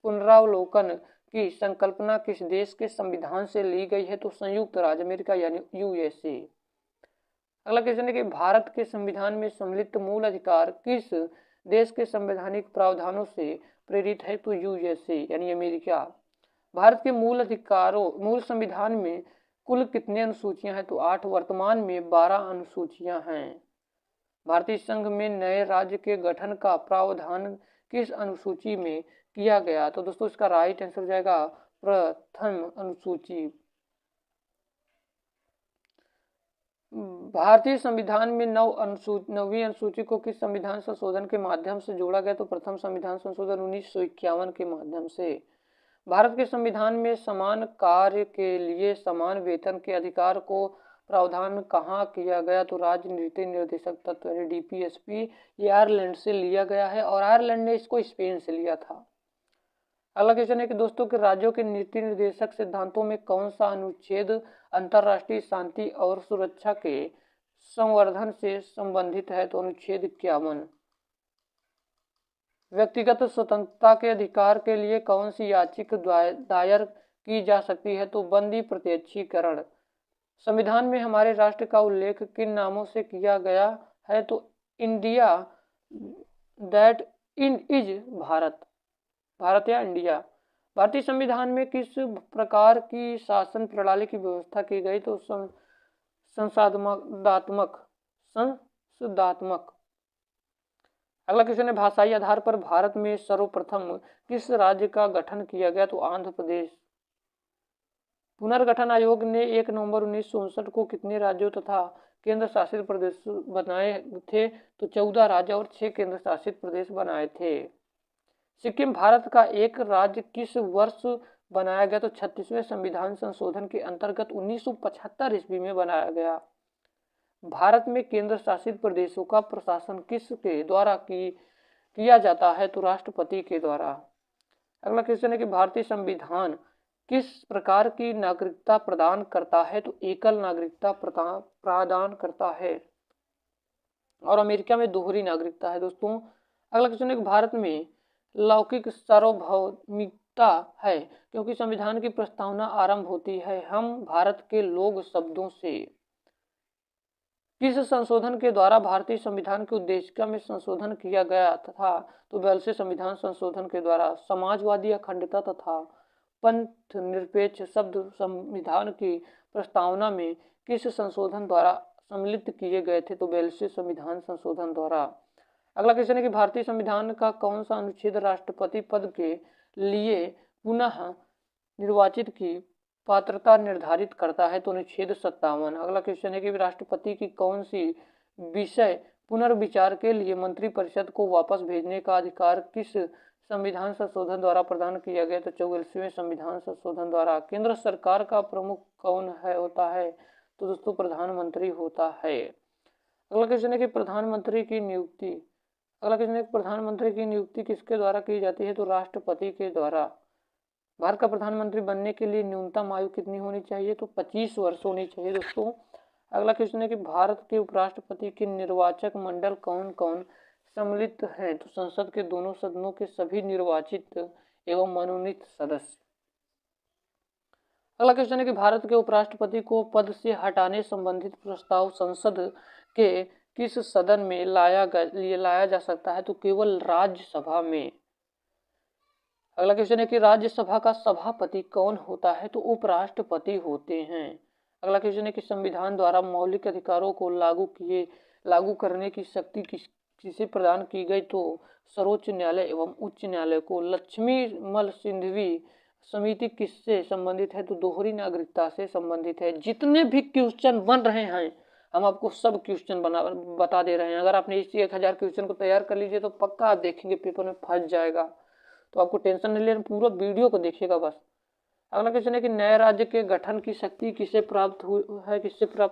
पुनरावलोकन की संकल्पना किस देश के संविधान से ली गई है? तो संयुक्त राज्य अमेरिका यानी यूएसए। अगला क्वेश्चन है कि भारत के संविधान में सम्मिलित मूल अधिकार किस देश के संवैधानिक प्रावधानों से प्रेरित है? तो यूएसए यानी अमेरिका। भारत के मूल संविधान में कुल कितने अनुसूचियां हैं? तो 8। वर्तमान में 12 अनुसूचियां हैं। भारतीय संघ में नए राज्य के गठन का प्रावधान किस अनुसूची में किया गया? तो दोस्तों इसका राइट आंसर हो जाएगा प्रथम अनुसूची। भारतीय संविधान में 9वीं अनुसूची को किस संविधान संशोधन के माध्यम से जोड़ा गया? तो प्रथम संविधान संशोधन 1951 के माध्यम से। भारत के संविधान में समान कार्य के लिए समान वेतन के अधिकार को प्रावधान कहाँ किया गया? तो राज्य नीति निर्देशक तत्व यानी डीपीएसपी, ये आयरलैंड से लिया गया है और आयरलैंड ने इसको स्पेन से लिया था। अगला क्वेश्चन है कि दोस्तों के राज्यों के नीति निर्देशक सिद्धांतों में कौन सा अनुच्छेद अंतर्राष्ट्रीय शांति और सुरक्षा के संवर्धन से संबंधित है? तो अनुच्छेद 51। व्यक्तिगत स्वतंत्रता के अधिकार के लिए कौन सी याचिका दायर की जा सकती है? तो बंदी प्रत्यक्षीकरण। संविधान में हमारे राष्ट्र का उल्लेख किन नामों से किया गया है? तो India, that in is Bharat, Bharat या इंडिया। भारतीय संविधान में किस प्रकार की शासन प्रणाली की व्यवस्था की गई? तो संसदात्मक। अगला क्वेश्चन है भाषाई आधार पर भारत में सर्वप्रथम किस राज्य का गठन किया गया? तो आंध्र प्रदेश। पुनर्गठन आयोग ने 1 नवंबर 1959 को कितने राज्यों तथा केंद्र शासित प्रदेश बनाए थे? तो 14 राज्य और 6 केंद्र शासित प्रदेश बनाए थे। सिक्किम भारत का एक राज्य किस वर्ष बनाया गया? तो 36वें संविधान संशोधन के अंतर्गत 1975 ईस्वी में बनाया गया। भारत में केंद्र शासित प्रदेशों का प्रशासन किसके द्वारा किया जाता है? तो राष्ट्रपति के द्वारा। अगला क्वेश्चन है कि भारतीय संविधान किस प्रकार की नागरिकता प्रदान करता है? तो एकल नागरिकता प्रदान करता है और अमेरिका में दोहरी नागरिकता है दोस्तों। अगला क्वेश्चन है कि भारत में लौकिक सार्वभौमिकता है क्योंकि संविधान की प्रस्तावना आरंभ होती है हम भारत के लोग शब्दों से। किस संशोधन के द्वारा भारतीय संविधान की उद्देशिका में संशोधन किया गया तथा? तो 42वें संविधान संशोधन के द्वारा। समाजवादी अखंडता तथा पंथ निरपेक्ष शब्द संविधान की प्रस्तावना में किस संशोधन द्वारा सम्मिलित किए गए थे? तो 42वें संविधान संशोधन द्वारा। अगला क्वेश्चन है कि भारतीय संविधान का कौन सा अनुच्छेद राष्ट्रपति पद के लिए पुनः निर्वाचित की पात्रता निर्धारित करता है? तो अनुच्छेद 57। अगला क्वेश्चन है कि राष्ट्रपति की कौन सी विषय पुनर्विचार के लिए मंत्रिपरिषद को वापस भेजने का अधिकार किस संविधान संशोधन द्वारा प्रदान किया गया? तो 44वें संविधान संशोधन द्वारा। केंद्र सरकार का प्रमुख कौन होता है? तो दोस्तों प्रधानमंत्री होता है। अगला क्वेश्चन है कि प्रधानमंत्री की नियुक्ति अगला क्वेश्चन है, प्रधानमंत्री की नियुक्ति किसके द्वारा की जाती है? तो राष्ट्रपति के द्वारा। भारत का प्रधानमंत्री बनने के लिए न्यूनतम आयु कितनी होनी चाहिए? तो 25 वर्ष होनी चाहिए दोस्तों। अगला क्वेश्चन है कि भारत के उपराष्ट्रपति के निर्वाचक मंडल कौन कौन सम्मिलित हैं? तो संसद के दोनों सदनों के सभी निर्वाचित एवं मनोनीत सदस्य। अगला क्वेश्चन है कि भारत के उपराष्ट्रपति को पद से हटाने संबंधित प्रस्ताव संसद के किस सदन में लाया जा सकता है? तो केवल राज्यसभा में। अगला क्वेश्चन है कि राज्यसभा का सभापति कौन होता है? तो उपराष्ट्रपति होते हैं। अगला क्वेश्चन है कि संविधान द्वारा मौलिक अधिकारों को लागू करने की शक्ति किसे प्रदान की गई? तो सर्वोच्च न्यायालय एवं उच्च न्यायालय को। लक्ष्मीमल सिंघवी समिति किससे संबंधित है? तो दोहरी नागरिकता से संबंधित है। जितने भी क्वेश्चन बन रहे हैं हम आपको सब क्वेश्चन बता दे रहे हैं। अगर आपने इस 1000 क्वेश्चन को तैयार कर लीजिए तो पक्का आप देखेंगे पेपर में फंस जाएगा, तो आपको टेंशन नहीं लेना, पूरा वीडियो को देखिएगा बस। अगला क्वेश्चन है कि नए राज्य के गठन की शक्ति किससे प्राप्त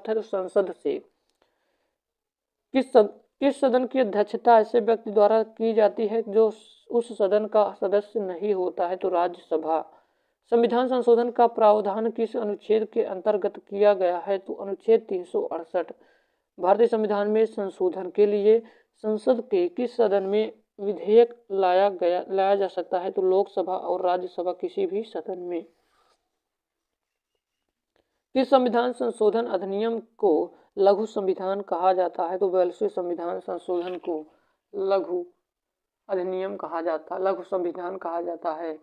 है? तो संसद से। किस सदन की अध्यक्षता ऐसे व्यक्ति द्वारा की जाती है जो उस सदन का सदस्य नहीं होता है? तो राज्यसभा। संविधान संशोधन का प्रावधान किस अनुच्छेद के अंतर्गत किया गया है? तो अनुच्छेद 368। भारतीय संविधान में संशोधन के लिए संसद के किस सदन में विधेयक लाया जा सकता है? तो लोकसभा और राज्यसभा किसी भी सदन में। किस संविधान संशोधन अधिनियम को लघु संविधान कहा जाता है? तो 42वें संविधान संशोधन को लघु संविधान कहा जाता है।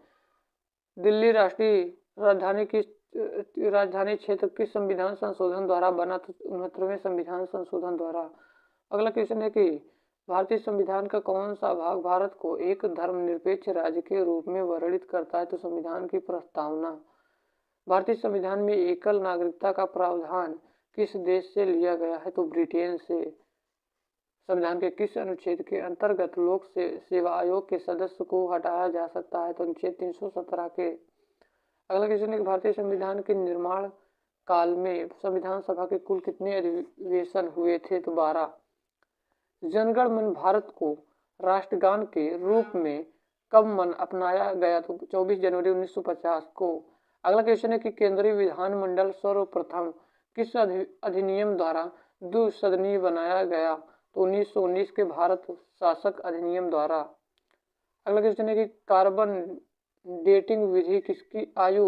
दिल्ली राष्ट्रीय राजधानी क्षेत्र किस संविधान संशोधन द्वारा बना? तो 69वें संविधान संशोधन द्वारा। अगला क्वेश्चन है कि भारतीय संविधान का कौन सा भाग भारत को एक धर्मनिरपेक्ष राज्य के रूप में वर्णित करता है? तो संविधान की प्रस्तावना। भारतीय संविधान में एकल नागरिकता का प्रावधान किस देश से लिया गया है? तो ब्रिटेन से। संविधान के किस अनुच्छेद के अंतर्गत लोक सेवा आयोग के सदस्य को हटाया जा सकता है? तो अनुच्छेद 317 के। अगला क्वेश्चन है कि भारतीय संविधान के निर्माण काल में संविधान सभा के कुल कितने अधिवेशन हुए थे? तो 12। जनगण मन भारत को राष्ट्रगान के रूप में कब अपनाया गया? तो 24 जनवरी 1950 को। अगला क्वेश्चन है कि केंद्रीय विधानमंडल सर्वप्रथम किस अधिनियम द्वारा द्विसदनीय बनाया गया? तो 1919 के भारत शासक अधिनियम द्वारा। अगला क्वेश्चन है कि कार्बन डेटिंग विधि किसकी आयु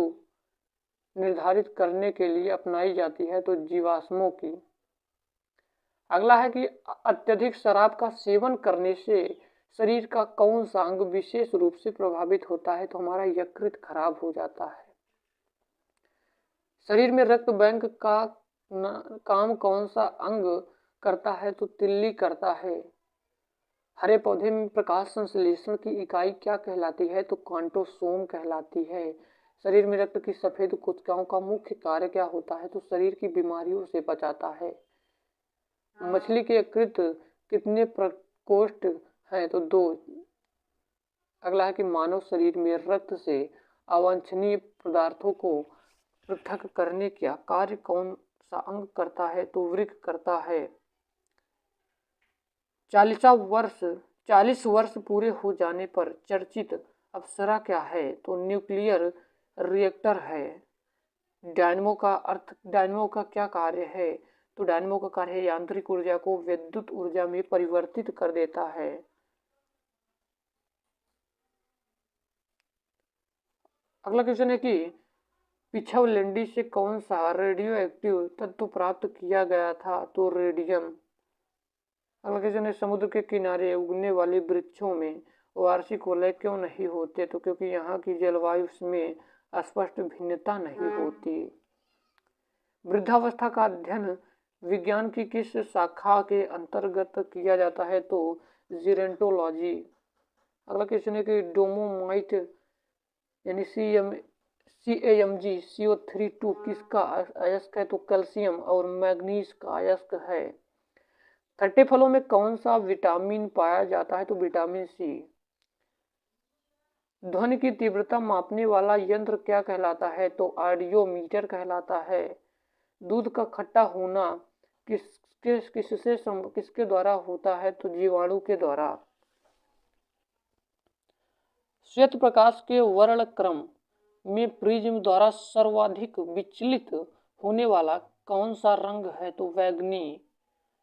निर्धारित करने के लिए अपनाई जाती है? तो जीवाश्मों की। अगला है कि अत्यधिक शराब का सेवन करने से शरीर का कौन सा अंग विशेष रूप से प्रभावित होता है? तो हमारा यकृत खराब हो जाता है। शरीर में रक्त बैंक का काम कौन सा अंग करता है? तो तिल्ली करता है। हरे पौधे में प्रकाश संश्लेषण की इकाई क्या कहलाती है? तो क्वांटोसोम कहलाती है। शरीर में रक्त की सफेद कोशिकाओं का मुख्य कार्य क्या होता है? तो शरीर की बीमारियों से बचाता है। मछली के यकृत कितने प्रकोष्ठ हैं? तो 2। अगला है कि मानव शरीर में रक्त से अवांछनीय पदार्थों को पृथक करने का कार्य कौन सा अंग करता है? तो वृक्क करता है। 40 वर्ष पूरे हो जाने पर चर्चित अप्सरा क्या है? तो न्यूक्लियर रिएक्टर है। डायनमो का क्या कार्य है? तो डायनमो का कार्य यांत्रिक ऊर्जा को विद्युत ऊर्जा में परिवर्तित कर देता है। अगला क्वेश्चन है कि पिछवलैंडी से कौन सा रेडियो एक्टिव तत्व प्राप्त किया गया था? तो रेडियम। अगला क्वेश्चन है समुद्र के किनारे उगने वाले वृक्षों में वार्षिक वलय क्यों नहीं होते? तो क्योंकि यहाँ की जलवायु में स्पष्ट भिन्नता नहीं होती। वृद्धावस्था का अध्ययन विज्ञान की किस शाखा के अंतर्गत किया जाता है? तो जीरेंटोलॉजी। अगला क्वेश्चन है कि डोमोमाइट यानी CaMg CO3 किसका अयस्क है? तो कैल्शियम और मैग्नीज का अयस्क है। खट्टे फलों में कौन सा विटामिन पाया जाता है? तो विटामिन सी। ध्वनि की तीव्रता मापने वाला यंत्र क्या कहलाता है? तो ऑडियोमीटर कहलाता है। दूध का खट्टा होना किसके द्वारा होता है? तो जीवाणु के द्वारा। श्वेत प्रकाश के वर्णक्रम में प्रिज्म द्वारा सर्वाधिक विचलित होने वाला कौन सा रंग है? तो बैंगनी।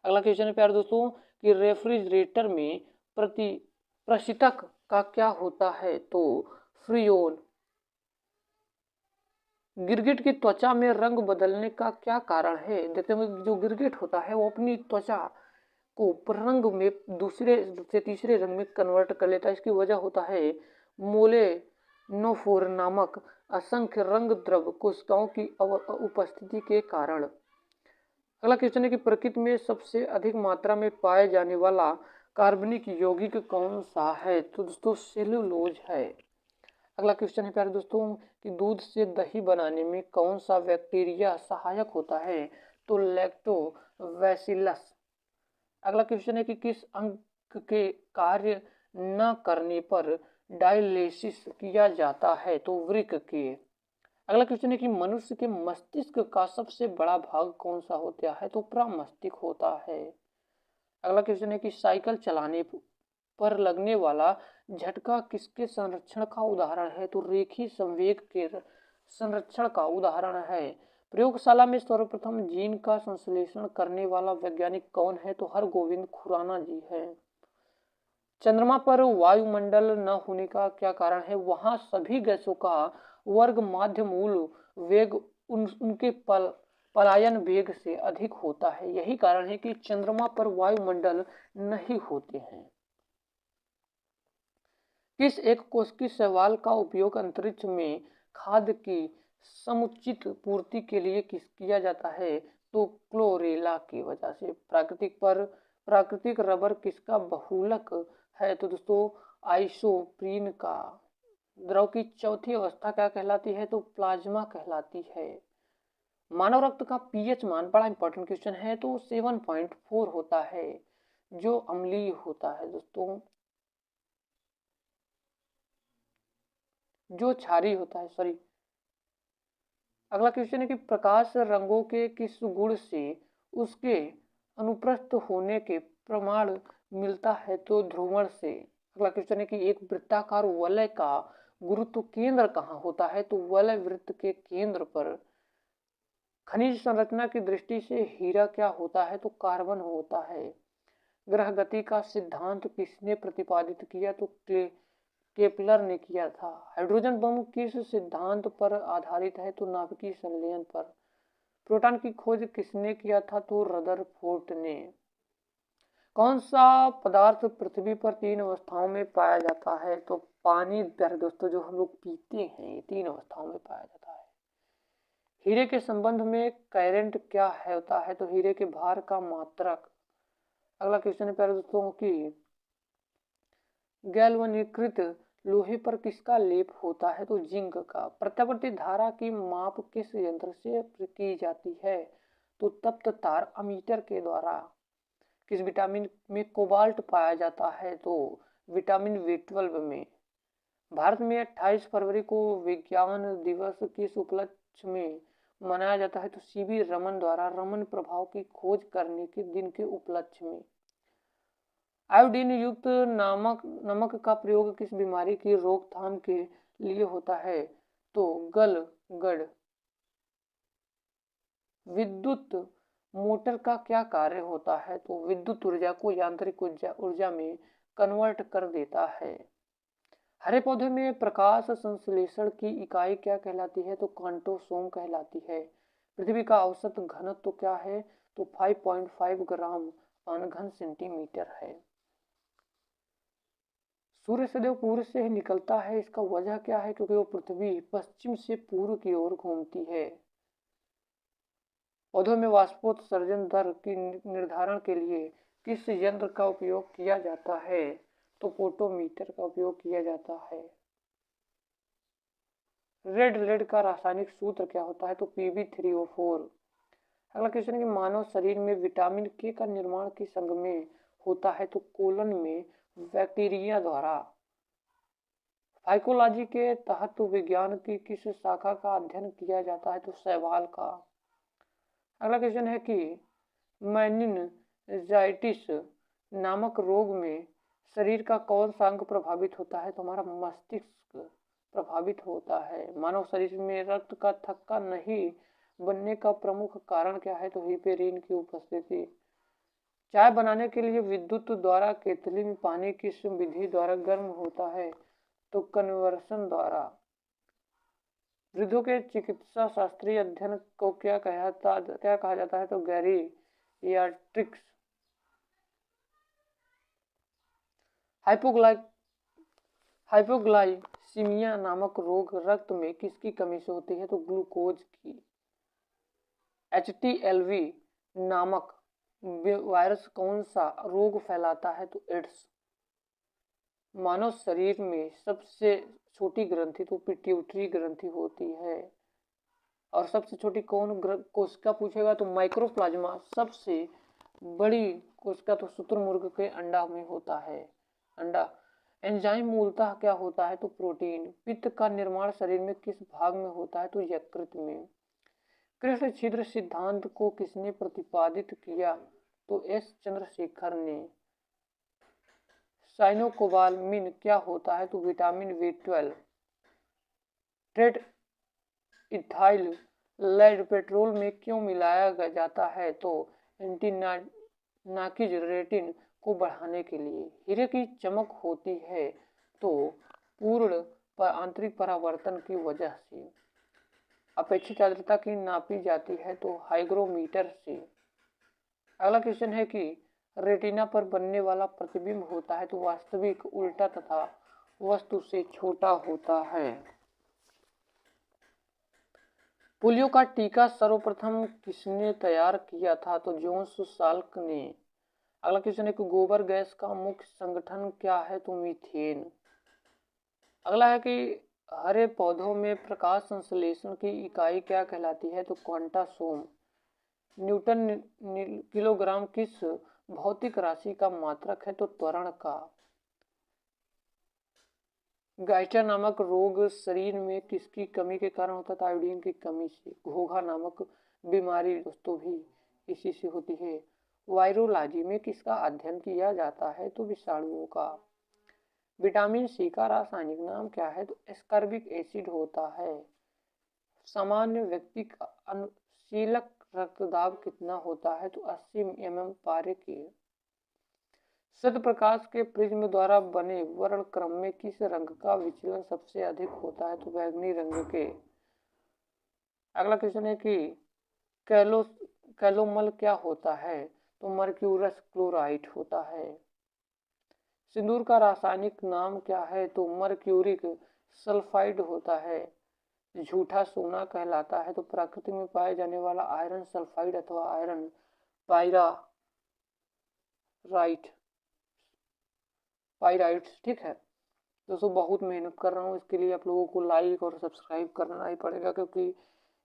अगला क्वेश्चन है प्यारे दोस्तों कि रेफ्रिजरेटर में प्रशीतक का क्या होता है? तो फ्रियोल। गिरगिट की त्वचा में रंग बदलने का क्या कारण है? देखते हैं जो गिरगिट होता है वो अपनी त्वचा को रंग में दूसरे से तीसरे रंग में कन्वर्ट कर लेता है। इसकी वजह होता है मोलेनोफोर नामक असंख्य रंग द्रव कोशिकाओं की उपस्थिति के कारण। अगला क्वेश्चन है कि प्रकृति में सबसे अधिक मात्रा में पाए जाने वाला कार्बनिक यौगिक कौन सा है? तो दोस्तों सेलुलोज है। अगला क्वेश्चन है प्यारे दोस्तों कि दूध से दही बनाने में कौन सा बैक्टीरिया सहायक होता है? तो लैक्टोबैसिलस। अगला क्वेश्चन है कि किस अंग के कार्य न करने पर डायलिसिस किया जाता है? तो वृक्क के। अगला क्वेश्चन है कि मनुष्य के मस्तिष्क का सबसे बड़ा भाग कौन सा होता है? तो प्रमस्तिष्क होता है। अगला क्वेश्चन है कि साइकिल चलाने पर लगने वाला झटका किसके संरक्षण का उदाहरण है? तो रेखीय संवेग के संरक्षण का उदाहरण है। प्रयोगशाला में सर्वप्रथम जीन का संश्लेषण करने वाला वैज्ञानिक कौन है? तो हरगोविंद खुराना जी है। चंद्रमा पर वायुमंडल न होने का क्या कारण है? वहां सभी गैसों का वर्ग माध्य मूल वेग उनके पलायन वेग से अधिक होता है। यही कारण है कि चंद्रमा पर वायुमंडल नहीं होते हैं। किस एक कोशिकीय शैवाल का उपयोग अंतरिक्ष में खाद्य की समुचित पूर्ति के लिए किया जाता है? तो क्लोरेला की वजह से। प्राकृतिक रबर किसका बहुलक है? तो दोस्तों आइसोप्रीन का। द्रव की चौथी अवस्था क्या कहलाती है? तो प्लाज्मा कहलाती है। मानव रक्त का पीएच मान बड़ा इंपॉर्टेंट क्वेश्चन है, तो 7.4 होता है जो अम्लीय होता है दोस्तों, जो क्षारीय होता है, सॉरी। अगला क्वेश्चन है कि प्रकाश रंगों के किस गुण से उसके अनुप्रस्थ होने के प्रमाण मिलता है? तो ध्रुवण से। अगला क्वेश्चन है कि एक वृत्ताकार वलय का गुरुत्व केंद्र कहाँ होता है? तो वलय वृत्त के केंद्र पर। खनिज संरचना की दृष्टि से हीरा क्या होता है? तो कार्बन होता है। ग्रह गति का सिद्धांत किसने प्रतिपादित किया? तो केपलर ने किया था। हाइड्रोजन बम किस सिद्धांत पर आधारित है? तो नाभिकीय संलयन पर। प्रोटॉन की खोज किसने किया था? तो रदरफोर्ड ने। कौन सा पदार्थ पृथ्वी पर 3 अवस्थाओं में पाया जाता है? तो पानी दोस्तों जो हम लोग पीते हैं ये 3 अवस्थाओं में पाया जाता है। हीरे के संबंध में करंट क्या है होता है? तो हीरे के भार का मात्रक। अगला क्वेश्चन है प्यारे दोस्तों की गैल्वनीकृत लोहे पर किसका लेप होता है? तो जिंक का। प्रत्यावर्ती धारा की माप किस यंत्र से की जाती है? तो तप्त तार अमीटर के द्वारा। किस विटामिन में कोबाल्ट पाया जाता है? तो विटामिन B12 में। भारत में 28 फरवरी को विज्ञान दिवस किस उपलक्ष्य में मनाया जाता है? तो सीवी रमन द्वारा रमन प्रभाव की खोज करने के दिन के उपलक्ष्य में। आयोडीन युक्त नमक का प्रयोग किस बीमारी की रोकथाम के लिए होता है? तो गलगड़। विद्युत मोटर का क्या कार्य होता है? तो विद्युत ऊर्जा को यांत्रिक ऊर्जा में कन्वर्ट कर देता है। हरे पौधे में प्रकाश संश्लेषण की इकाई क्या कहलाती है? तो क्वांटोसोम कहलाती है। पृथ्वी का औसत घनत्व तो क्या है? तो 5.5 ग्राम घन सेंटीमीटर है। सूर्य सदैव पूर्व से ही निकलता है, इसका वजह क्या है? क्योंकि वो पृथ्वी पश्चिम से पूर्व की ओर घूमती है। पौधों में वाष्पोत्सर्जन दर की निर्धारण के लिए किस यंत्र का उपयोग किया जाता है? तो पोटोमीटर का उपयोग किया जाता है। रेड लेड का रासायनिक सूत्र क्या होता है? तो Pb3O4। अगला क्वेश्चन है कि मानव शरीर में विटामिन के का निर्माण किस अंग में होता है? तो कोलन में बैक्टीरिया द्वारा। फाइकोलॉजी के तहत विज्ञान की किस शाखा का अध्ययन किया जाता है? तो शैवाल का। अगला क्वेश्चन है कि मेनिनजाइटिस नामक रोग में शरीर का कौन सा अंग प्रभावित होता है? तो हमारा मस्तिष्क प्रभावित होता है। मानव शरीर में रक्त का थक्का नहीं बनने का प्रमुख कारण क्या है? तो हिपेरिन की उपस्थिति। चाय बनाने के लिए विद्युत द्वारा केतली में पानी किस विधि द्वारा गर्म होता है? तो कन्वर्सन द्वारा। वृद्धों के चिकित्सा शास्त्रीय अध्ययन को क्या कहा जाता है? तो गैरियाट्रिक्स। हाइपोग्लाइसीमिया नामक रोग रक्त में किसकी कमी से होती है? तो ग्लूकोज की। HTLV नामक वायरस कौन सा रोग फैलाता है? तो एड्स। मानव शरीर में सबसे छोटी ग्रंथि तो पिट्यूटरी ग्रंथि होती है। और सबसे छोटी कौन कोशिका पूछेगा? तो माइक्रोप्लाज्मा। सबसे बड़ी कोशिका तो शुतुरमुर्ग के अंडा में होता है। अंडा। एंजाइम मूलतः क्या होता है? तो प्रोटीन। पित्त का निर्माण शरीर में किस भाग में होता है? तो यकृत में। कृष्ण छिद्र सिद्धांत को किसने प्रतिपादित किया? तो एस चंद्रशेखर ने। साइनोकोबालामिन क्या होता है? तो vitamin B12। Tetraethyl lead petrol में क्यों मिलाया जाता है? तो एंटीनाकिज रेटिन को बढ़ाने के लिए। हीरे की चमक होती है तो पूर्ण आंतरिक परावर्तन की वजह से। अपेक्षित आर्द्रता की नापी जाती है तो हाइग्रोमीटर से। अगला क्वेश्चन है कि रेटिना पर बनने वाला प्रतिबिंब होता है तो वास्तविक, उल्टा तथा वस्तु से छोटा होता है। पोलियो का टीका सर्वप्रथम किसने तैयार किया था? तो जोन्स साल्क ने। अगला क्वेश्चन है कि गोबर गैस का मुख्य संगठन क्या है? तो मीथेन। अगला है कि हरे पौधों में प्रकाश संश्लेषण की इकाई क्या कहलाती है? तो क्वांटासोम। न्यूटन किलोग्राम किस भौतिक राशि का मात्रक है? तो त्वरण का। गाइटर नामक रोग शरीर में किसकी कमी के कारण होता है? आयोडीन की कमी से। घोघा नामक बीमारी दोस्तों भी इसी से होती है। वायरोलॉजी में किसका अध्ययन किया जाता है? तो विषाणुओं का। विटामिन सी का रासायनिक नाम क्या है? तो एस्कॉर्बिक एसिड होता है। सामान्य व्यक्ति का अनुशीलक रक्तदाब कितना होता है? तो 80 mm पारे की। सद प्रकाश के प्रिज्म द्वारा बने वर्णक्रम में किस रंग का विचलन सबसे अधिक होता है? तो बैंगनी रंग के। अगला क्वेश्चन है कि कैलोमल क्या होता है? तो मर्क्यूरस क्लोराइड होता है। सिंदूर का रासायनिक नाम क्या है? तो मर्क्यूरिक सल्फाइड होता है। झूठा सोना कहलाता है तो प्रकृति में पाए जाने वाला आयरन सल्फाइड अथवा आयरन पाइराइट्स। ठीक है दोस्तों, बहुत मेहनत कर रहा हूँ इसके लिए आप लोगों को लाइक और सब्सक्राइब करना ही पड़ेगा क्योंकि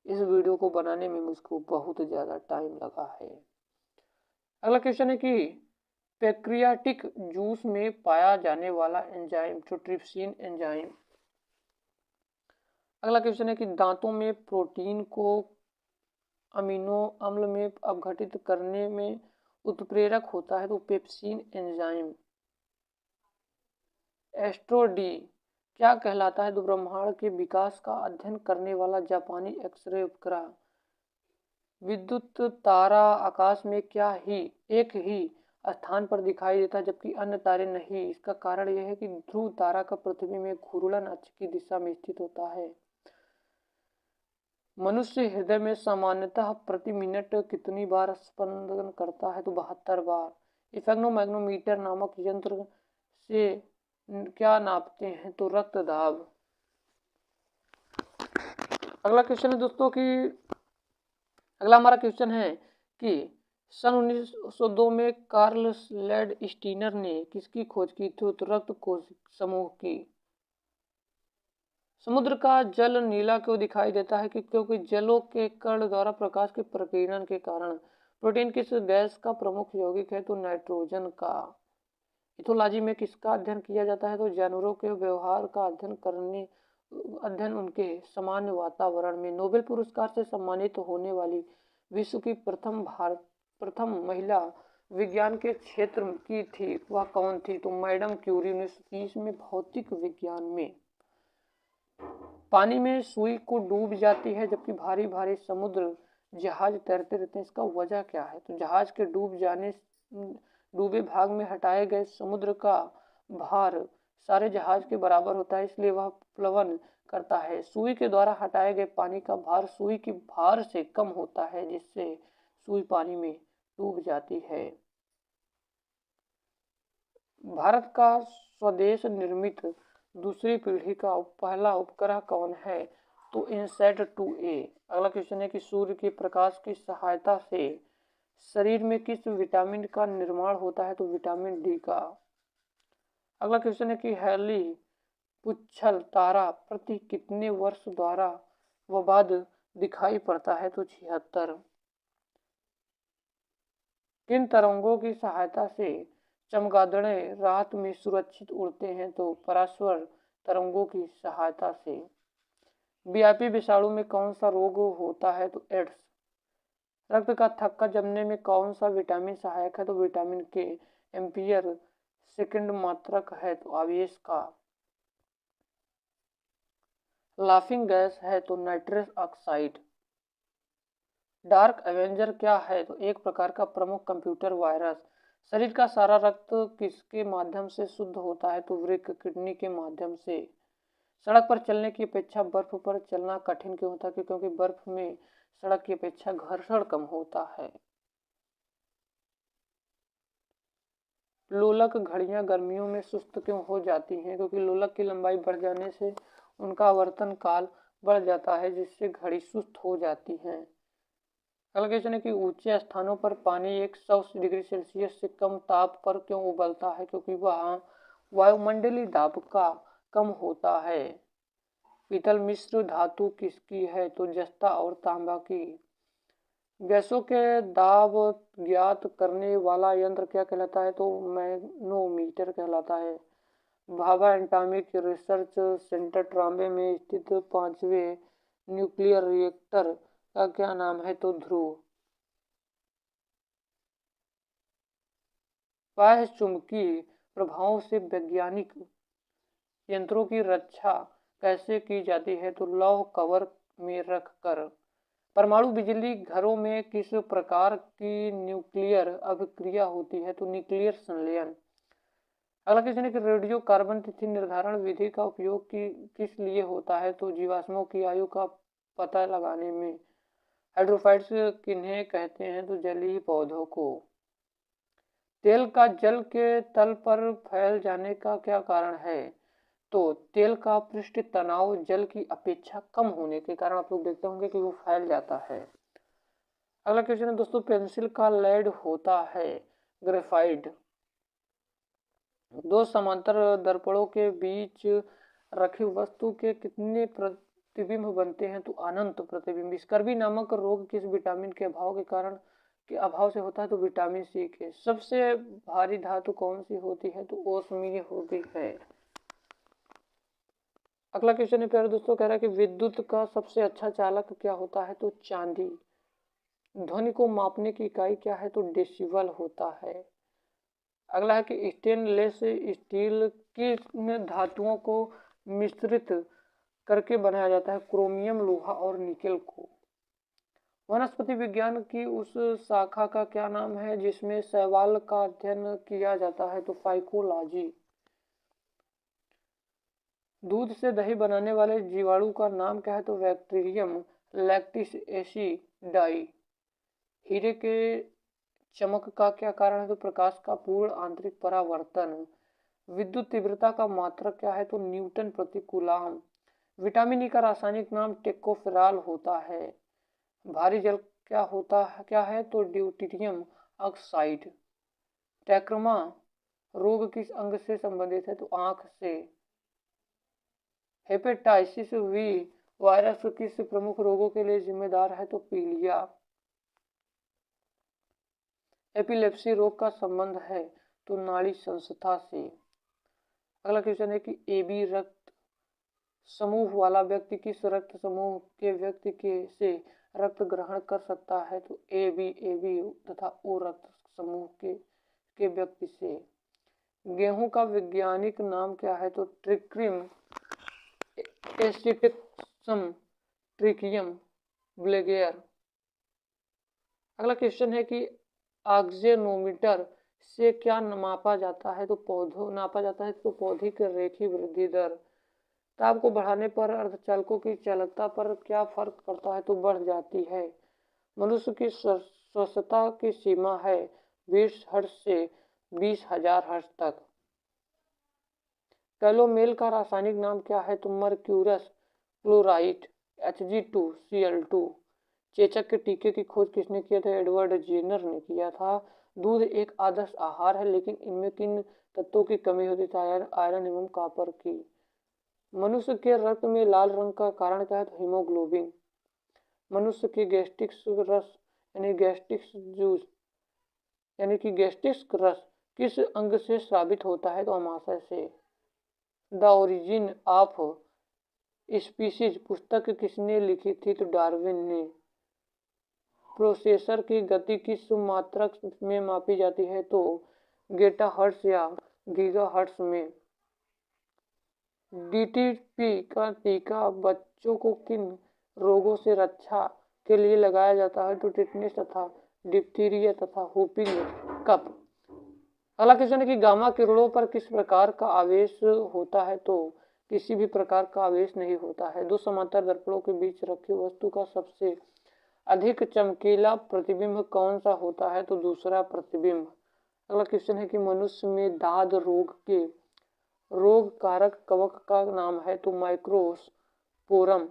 इस वीडियो को बनाने में मुझको बहुत ज़्यादा टाइम लगा है। अगला क्वेश्चन है कि पैक्रियाटिक जूस में पाया जाने वाला एंजाइम तो ट्रिप्सिन एंजाइम। अगला क्वेश्चन है कि दांतों में प्रोटीन को अमीनो अम्ल में अपघटित करने में उत्प्रेरक होता है तो पेप्सिन एंजाइम। एस्ट्रो डी क्या कहलाता है? तो ब्रह्मांड के विकास का अध्ययन करने वाला जापानी एक्सरे उपग्रह। विद्युत तारा आकाश में क्या ही एक ही स्थान पर दिखाई देता है जबकि अन्य तारे नहीं? इसका कारण यह है कि ध्रुव तारा का पृथ्वी में घूर्णन अक्ष की दिशा में स्थित होता है। मनुष्य हृदय में सामान्यतः प्रति मिनट कितनी बार स्पंदन करता है? तो 72 बार। इफेग्नोमैग्नोमीटर नामक यंत्र से क्या नापते हैं? तो रक्तदाब। अगला क्वेश्चन है दोस्तों कि अगला हमारा क्वेश्चन है कि सन 1902 में कार्ल लैड स्टीनर ने किसकी खोज की थी? तो रक्त कोश समूह की। समुद्र का जल नीला क्यों दिखाई देता है? क्योंकि जलों के कण द्वारा प्रकाश के प्रकीर्णन के कारण। प्रोटीन किस गैस का प्रमुख यौगिक है? तो नाइट्रोजन का। इथोलॉजी में किसका अध्ययन किया जाता है? तो जानवरों के व्यवहार का अध्ययन उनके सामान्य वातावरण में। नोबेल पुरस्कार से सम्मानित होने वाली विश्व की प्रथम महिला विज्ञान के क्षेत्र की थी वह कौन थी? तो मैडम क्यूरी 1930 में भौतिक विज्ञान में। पानी में सुई को डूब जाती है जबकि भारी भारी समुद्र जहाज तैरते रहते हैं, इसका वजह क्या है? तो जहाज के डूबे भाग में हटाए गए समुद्र का भार सारे जहाज के बराबर होता है, इसलिए वह प्लवन करता है। सुई के द्वारा हटाए गए पानी का भार सुई की भार से कम होता है, जिससे सुई पानी में डूब जाती है। भारत का स्वदेश निर्मित दूसरी पीढ़ी का पहला उपग्रह कौन है? तो इनसैट 2A। अगला क्वेश्चन है कि सूर्य के प्रकाश की सहायता से शरीर में किस विटामिन का निर्माण होता है? तो विटामिन डी का। अगला क्वेश्चन है कि हैली पुच्छल तारा प्रति कितने वर्ष द्वारा व बाद दिखाई पड़ता है? तो 76। किन तरंगों की सहायता से चमगादड़े रात में सुरक्षित उड़ते हैं? तो परास्पर तरंगों की सहायता से। व्यापी विषाणु में कौन सा रोग होता है? तो एड्स। रक्त का थक्का जमने में कौन सा विटामिन सहायक है? तो विटामिन के। एम्पियर सेकंड मात्रक है? तो आवेश का। लाफिंग गैस है? तो नाइट्रस ऑक्साइड। डार्क एवेंजर क्या है? तो एक प्रकार का प्रमुख कंप्यूटर वायरस। शरीर का सारा रक्त किसके माध्यम से शुद्ध होता है? तो वृक्क किडनी के माध्यम से। सड़क पर चलने की अपेक्षा बर्फ पर चलना कठिन क्यों होता है? क्योंकि बर्फ में सड़क की अपेक्षा घर्षण कम होता है। लोलक घड़ियां गर्मियों में सुस्त क्यों हो जाती हैं? क्योंकि लोलक की लंबाई बढ़ जाने से उनका आवर्तन काल बढ़ जाता है, जिससे घड़ी सुस्त हो जाती है। अगला क्वेश्चन है कि ऊंचे स्थानों पर पानी 100 डिग्री सेल्सियस से कम ताप पर क्यों उबलता है? क्योंकि वहाँ वायुमंडलीय दाब का कम होता है। पीतल मिश्र धातु किसकी है? तो जस्ता और तांबा की। गैसों के दाब ज्ञात करने वाला यंत्र क्या कहलाता है? तो मैनोमीटर कहलाता है। Bhabha atomic research centre Trombay में स्थित 5वें न्यूक्लियर रिएक्टर का क्या नाम है? तो ध्रुव। बाह्य चुंबकीय प्रभावों से वैज्ञानिक यंत्रों की रक्षा कैसे की जाती है? तो लौह कवर में रखकर। परमाणु बिजली घरों में किस प्रकार की न्यूक्लियर अभिक्रिया होती है? तो न्यूक्लियर संलयन। अगला क्वेश्चन है कि रेडियो कार्बन तिथि निर्धारण विधि का उपयोग किस लिए होता है? तो जीवाश्मों की आयु का पता लगाने में। हाइड्रोफाइट्स किन्हें कहते हैं? तो जलीय पौधों को। तेल का जल के तल पर फैल जाने का क्या कारण है? तो तेल का पृष्ठ तनाव जल की अपेक्षा कम होने के कारण आप लोग देखते होंगे कि वो फैल जाता है। अगला क्वेश्चन है दोस्तों, पेंसिल का लेड होता है ग्रेफाइट। दो समांतर दर्पणों के बीच रखी वस्तु के कितने प्रतिबिंब बनते हैं? तो अनंत प्रतिबिंब। स्कर्वी नामक रोग किस विटामिन के अभाव से होता है? तो विटामिन सी के। सबसे भारी धातु कौन सी होती है? तो ओस्मिय होती है। अगला क्वेश्चन है प्यारे दोस्तों, कह रहा है कि विद्युत का सबसे अच्छा चालक क्या होता है? तो चांदी। ध्वनि को मापने की इकाई क्या है? तो डेसिबल होता है। अगला है कि स्टेनलेस स्टील किन धातुओं को मिश्रित करके बनाया जाता है? क्रोमियम, लोहा और निकेल को। वनस्पति विज्ञान की उस शाखा का क्या नाम है जिसमें शैवाल का अध्ययन किया जाता है? तो फाइकोलॉजी। दूध से दही बनाने वाले जीवाणु का नाम क्या है? तो बैक्टीरियम लैक्टिस एसिडाई। हीरे के चमक का क्या कारण है? तो प्रकाश का पूर्ण आंतरिक परावर्तन। विद्युत तीव्रता का मात्रक क्या है? तो न्यूटन प्रति कूलाम। विटामिन ई का रासायनिक नाम टेकोफेराल होता है। भारी जल क्या है? तो ड्यूटीरियम ऑक्साइड। टैक्रमा रोग किस अंग से संबंधित है? तो आंख से। हेपेटाइटिस वी वायरस किस प्रमुख रोगों के लिए जिम्मेदार है? तो पीलिया। एपिलेप्सी रोग का संबंध है? तो नाड़ी संस्था से। अगला क्वेश्चन है कि एबी रक्त समूह वाला व्यक्ति किस रक्त समूह के व्यक्ति से रक्त ग्रहण कर सकता है? तो एबी तथा ओ रक्त समूह के व्यक्ति से। गेहूं का वैज्ञानिक नाम क्या है? तो ट्रिक्रिम एसिटिक्सम ट्रिकियम ब्लेगेयर। अगला क्वेश्चन है कि ऑक्जेनोमीटर से क्या मापा जाता है? तो पौधे के रेखीय वृद्धि दर। ताप को बढ़ाने पर अर्धचालकों की चालकता पर क्या फर्क पड़ता है? तो बढ़ जाती है। मनुष्य की स्वस्थता की सीमा है 20 हर्ट्ज से 20,000 हर्ट्ज तक। कैलोमेल का रासायनिक नाम क्या है? तो मर्क्यूरस क्लोराइड Hg2Cl2। चेचक के टीके की खोज किसने किया था? एडवर्ड जेनर ने किया था। दूध एक आदर्श आहार है, लेकिन इनमें किन तत्वों की कमी होती है? आयरन एवं कॉपर की। मनुष्य के रक्त में लाल रंग का कारण क्या है? तो हीमोग्लोबिन। मनुष्य की गैस्ट्रिक रस गैस्ट्रिक रस किस अंग से स्रावित होता है? तो अमाशय से। द ओरिजिन ऑफ स्पीसीज पुस्तक किसने लिखी थी? तो डार्विन ने। प्रोसेसर की गति किस मात्रक में मापी जाती है? तो गीगाहर्ट्ज या गीगाहर्ट्ज में। डीटीपी का टीका बच्चों को किन रोगों से रक्षा के लिए लगाया जाता है? तो टिटनेस तथा डिप्थीरिया तथा व्हूपिंग कफ। अगला क्वेश्चन है कि गामा किरणों पर किस प्रकार का आवेश होता है? तो किसी भी प्रकार का आवेश नहीं होता है। दो समांतर दर्पणों के बीच रखी वस्तु का सबसे अधिक चमकीला प्रतिबिंब कौन सा होता है? तो दूसरा प्रतिबिंब। अगला क्वेश्चन है कि मनुष्य में दाद रोग के रोग कारक कवक का नाम है? तो माइक्रोस्पोरम।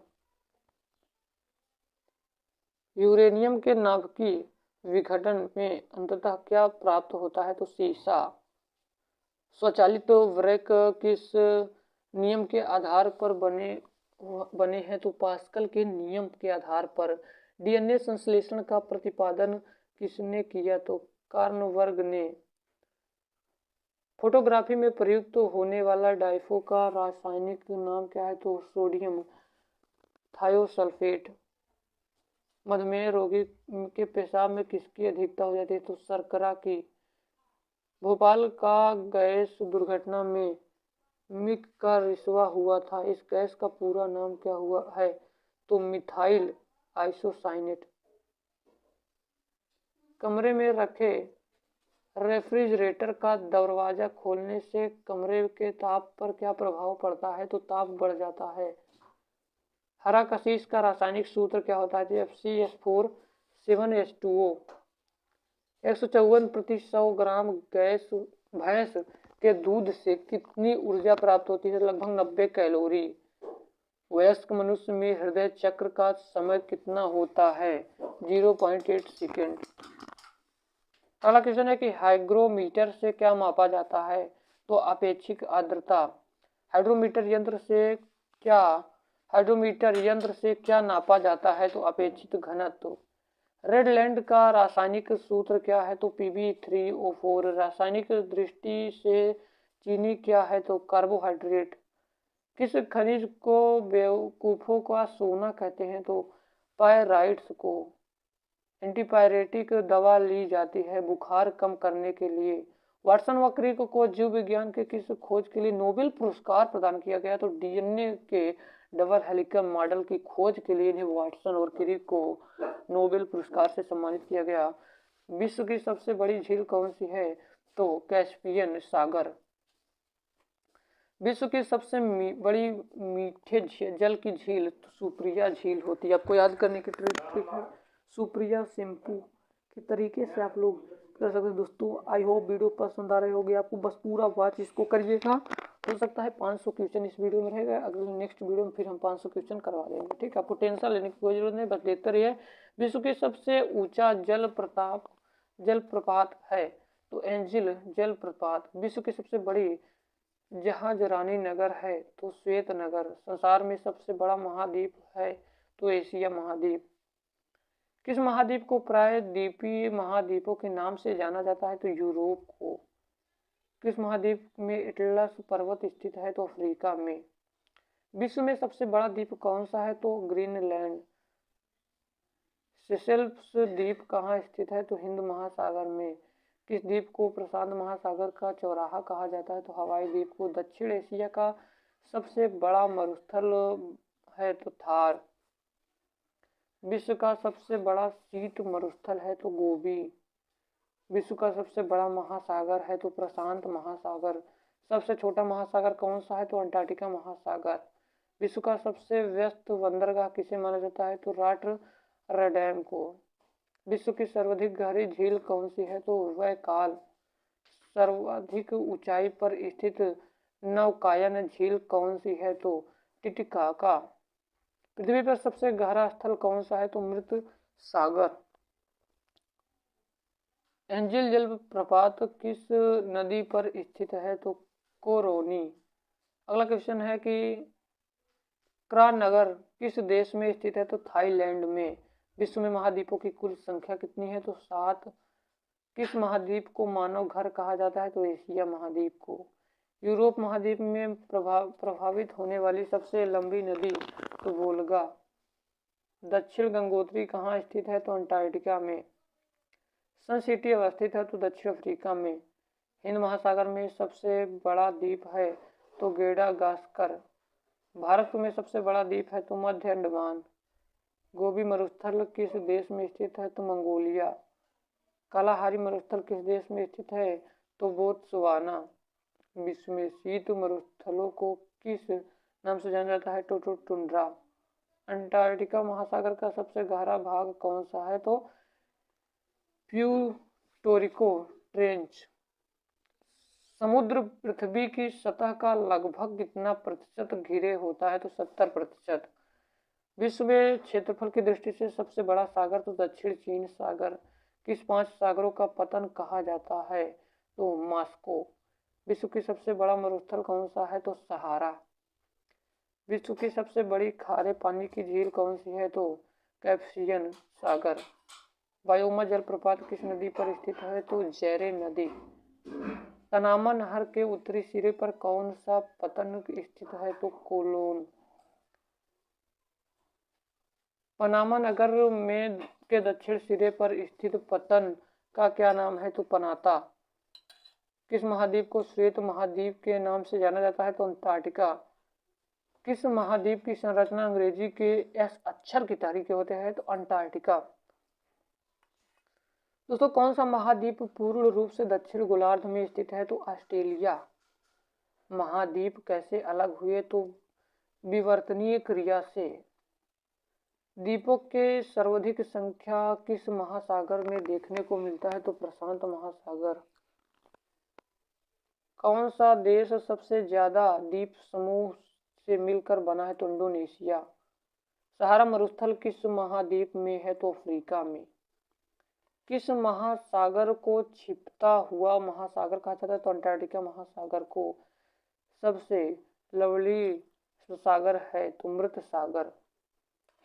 यूरेनियम के नाभिकीय विघटन में अंततः क्या प्राप्त होता है? तो सीसा। स्वचालित वृक्क किस नियम के आधार पर बने हैं? तो पास्कल के नियम के आधार पर। डीएनए संश्लेषण का प्रतिपादन किसने किया? तो कार्नवर्ग ने। फोटोग्राफी में प्रयुक्त होने वाला डाइफो का रासायनिक नाम क्या है? तो सोडियम थायोसल्फेट। मधुमेह रोगी के पेशाब में किसकी अधिकता हो जाती है? तो शर्करा की। भोपाल का गैस दुर्घटना में मिक का रिश्वा हुआ था। इस गैस का पूरा नाम क्या हुआ है? तो मिथाइल आइसोसाइनेट। कमरे में रखे रेफ्रिजरेटर का दरवाजा खोलने से कमरे के ताप पर क्या प्रभाव पड़ता है? तो ताप बढ़ जाता है। हरा कशीश का रासायनिक सूत्र क्या होता है? FCS4 7H2O। 154 प्रति 100 ग्राम भैंस के दूध से कितनी ऊर्जा प्राप्त होती है? लगभग 90 कैलोरी। वयस्क मनुष्य में हृदय चक्र का समय कितना होता है? 0.8 सेकेंड। अगला क्वेश्चन है कि हाइग्रोमीटर से क्या मापा जाता है? तो अपेक्षिक आर्द्रता। हाइड्रोमीटर यंत्र से क्या नापा जाता है? तो अपेक्षित घनत्व। रेडलैंड का रासायनिक सूत्र क्या है? तो Pb3O4। रासायनिक दृष्टि से चीनी क्या है? तो कार्बोहाइड्रेट। किस खनिज को बेवकूफों का सोना कहते हैं? तो पायराइट्स को। एंटीपायरेटिक दवा ली जाती है बुखार कम करने के लिए। वाटसन व क्रिक को जीव विज्ञान के किस खोज के लिए नोबेल पुरस्कार प्रदान किया गया? तो डीएनए के डबल हेलिकल मॉडल की खोज के लिए इन्हें वाटसन और क्रिक को नोबेल पुरस्कार से सम्मानित किया गया। विश्व की सबसे बड़ी झील कौन सी है? तो कैस्पियन सागर। विश्व की सबसे बड़ी मीठे जल की झील सुप्रिया झील होती है। आपको याद करने की ट्रिक है सुप्रिया शैम्पू के तरीके से आप लोग कर सकते हैं। दोस्तों आई होप वीडियो पसंद आ रही होगी आपको। बस पूरा वॉच इसको करिएगा। हो सकता है 500 क्वेश्चन इस वीडियो में रहेगा। अगले नेक्स्ट वीडियो में फिर हम 500 क्वेश्चन करवा देंगे। ठीक है, आपको टेंशन लेने की कोई जरूरत नहीं, बस देखते रहिए। विश्व के सबसे ऊंचा जलप्रपात है? तो एंजिल जलप्रपात। विश्व की सबसे बड़ी जहाजरानी नगर है? तो श्वेत नगर। संसार में सबसे बड़ा महाद्वीप है? तो एशिया महाद्वीप। किस महाद्वीप को प्राय द्वीपीय महाद्वीपों के नाम से जाना जाता है? तो यूरोप को। किस महाद्वीप में एटलस पर्वत स्थित है? तो अफ्रीका में। विश्व में सबसे बड़ा द्वीप कौन सा है? तो ग्रीनलैंड। सेशेल्स द्वीप कहाँ स्थित है? तो हिंद महासागर में। किस द्वीप को प्रशांत महासागर का चौराहा कहा जाता है? तो हवाई द्वीप को। दक्षिण एशिया का सबसे बड़ा मरुस्थल है तो थार। विश्व का सबसे बड़ा शीत मरुस्थल है तो गोबी। विश्व का सबसे बड़ा महासागर है तो प्रशांत महासागर। सबसे छोटा महासागर कौन सा है? तो अंटार्कटिका महासागर। विश्व का सबसे व्यस्त बंदरगाह किसे माना जाता है? तो रॉटरडैम को। विश्व की सर्वाधिक गहरी झील कौन सी है? तो वैकाल। सर्वाधिक ऊंचाई पर स्थित नौकायन झील कौन सी है? तो टिटिकाका। पृथ्वी पर सबसे गहरा स्थल कौन सा है? तो मृत सागर। एंजिल जलप्रपात किस नदी पर स्थित है? तो कोरोनी। अगला क्वेश्चन है कि क्रानगर किस देश में स्थित है? तो थाईलैंड में। विश्व में महाद्वीपों की कुल संख्या कितनी है? तो 7। किस महाद्वीप को मानव घर कहा जाता है? तो एशिया महाद्वीप को। यूरोप महाद्वीप में प्रभावित होने वाली सबसे लंबी नदी तो वोल्गा। दक्षिण गंगोत्री कहाँ स्थित है? तो अंटार्कटिका में। सन सिटी अवस्थित है तो दक्षिण अफ्रीका में। हिंद महासागर में सबसे बड़ा द्वीप है तो गेडागास्कर। भारत में सबसे बड़ा द्वीप है तो मध्य अंडमान। गोबी मरुस्थल किस देश में स्थित है? तो मंगोलिया। कालाहारी मरुस्थल किस देश में स्थित है? तो बोत्सवाना। विश्व में शीत मरुस्थलों को किस नाम से जाना जाता है? तो टुंड्रा। अंटार्कटिका महासागर का सबसे गहरा भाग कौन सा है? तो प्यूर्टोरिको ट्रेंच। समुद्र पृथ्वी की सतह का लगभग कितना प्रतिशत घिरे होता है? तो 70%। विश्व में क्षेत्रफल की दृष्टि से सबसे बड़ा सागर तो दक्षिण चीन सागर। किस 5 सागरों का पतन कहा जाता है? तो मास्को। विश्व की सबसे बड़ा मरुस्थल कौन सा है? तो सहारा। विश्व की सबसे बड़ी खारे पानी की झील कौन सी है? तो कैस्पियन सागर। वायोमा जलप्रपात किस नदी पर स्थित है? तो जैरे नदी। पनामा नहर के उत्तरी सिरे पर कौन सा पतन स्थित है? तो कोलोन। पनामा नगर में के दक्षिण सिरे पर स्थित पतन का क्या नाम है? तो पनाता। किस महाद्वीप को श्वेत महाद्वीप के नाम से जाना जाता है? तो अंटार्कटिका। किस महाद्वीप की संरचना अंग्रेजी के एस अक्षर की तरीके होते हैं? तो अंटार्कटिका। दोस्तों कौन सा महाद्वीप पूर्ण रूप से दक्षिण गोलार्ध में स्थित है? तो ऑस्ट्रेलिया। महाद्वीप कैसे अलग हुए? तो विवर्तनीय क्रिया से। द्वीपों के सर्वाधिक संख्या किस महासागर में देखने को मिलता है? तो प्रशांत महासागर। कौन सा देश सबसे ज्यादा द्वीप समूह से मिलकर बना है? तो इंडोनेशिया। सहारा मरुस्थल किस महाद्वीप में है? तो अफ्रीका में। किस महासागर को छिपता हुआ महासागर कहा जाता है? तो अंटार्कटिका महासागर को। सबसे लवली सागर है तो मृत सागर।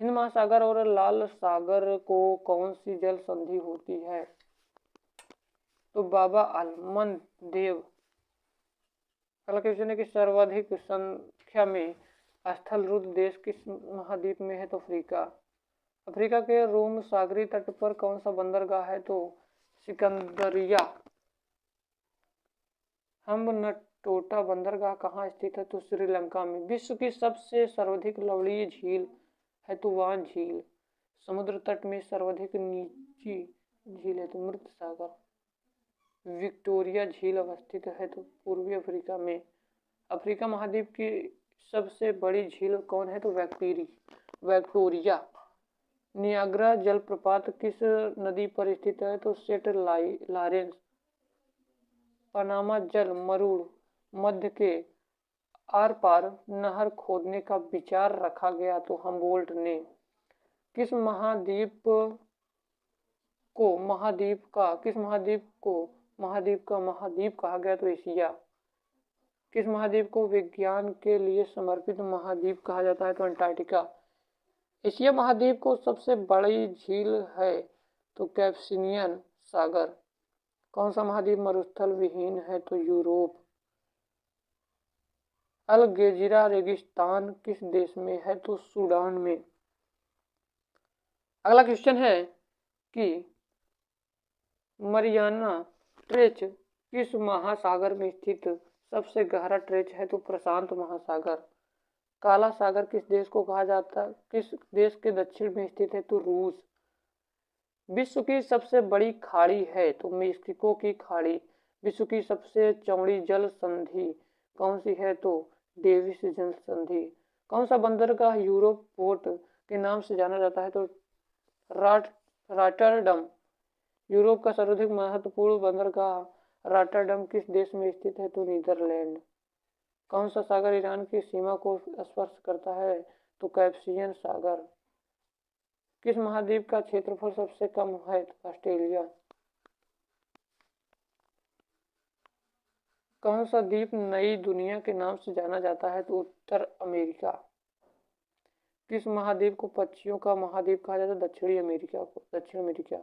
हिंद महासागर और लाल सागर को कौन सी जल संधि होती है? तो बाबा आलमंद देव। अगला क्वेश्चन है कि सर्वाधिक संख्या में स्थल रुद्ध देश किस महाद्वीप में है? तो अफ्रीका। अफ्रीका के रोम सागरी तट पर कौन सा बंदरगाह है? तो सिकंदरिया। हम्बनटोटा बंदरगाह कहाँ स्थित है? तो श्रीलंका में। विश्व की सबसे सर्वाधिक लवणीय झील है तो वान झील। समुद्र तट में सर्वाधिक नीची झील है तो मृत सागर। विक्टोरिया झील अवस्थित है तो पूर्वी अफ्रीका में। अफ्रीका महाद्वीप की सबसे बड़ी झील कौन है? तो विक्टोरिया। नियाग्रा जलप्रपात किस नदी पर स्थित है? तो सेंट लॉरेंस। पनामा जल मरुड़ मध्य के आर पार नहर खोदने का विचार रखा गया तो हम्बोल्ट ने। किस महाद्वीप को महाद्वीप कहा गया? तो एशिया। किस महाद्वीप को विज्ञान के लिए समर्पित महाद्वीप कहा जाता है? तो अंटार्कटिका। एशिया महाद्वीप को सबसे बड़ी झील है तो कैस्पियन सागर। कौन सा महाद्वीप मरुस्थल विहीन है? तो यूरोप। अल गेजिरा रेगिस्तान किस देश में है? तो सूडान में। अगला क्वेश्चन है कि मरियाना ट्रेच किस महासागर में स्थित सबसे गहरा ट्रेच है? तो प्रशांत महासागर। काला सागर किस देश को कहा जाता है, किस देश के दक्षिण में स्थित है? तो रूस। विश्व की सबसे बड़ी खाड़ी है? तो मेक्सिको की खाड़ी। विश्व की सबसे चौड़ी जल संधि कौन सी है? तो डेविस जल संधि। कौन सा बंदरगाह यूरोप पोर्ट के नाम से जाना जाता है? तो रॉटरडम। यूरोप का सर्वाधिक महत्वपूर्ण बंदरगाह रॉटरडम किस देश में स्थित है? तो नीदरलैंड। कौन सा सागर ईरान की सीमा को स्पर्श करता है? तो कैस्पियन सागर। किस महाद्वीप का क्षेत्रफल सबसे कम है? तो ऑस्ट्रेलिया। कौन सा द्वीप नई दुनिया के नाम से जाना जाता है? तो उत्तर अमेरिका। किस महाद्वीप को पक्षियों का महाद्वीप कहा जाता है? दक्षिणी अमेरिका को। दक्षिण अमेरिका।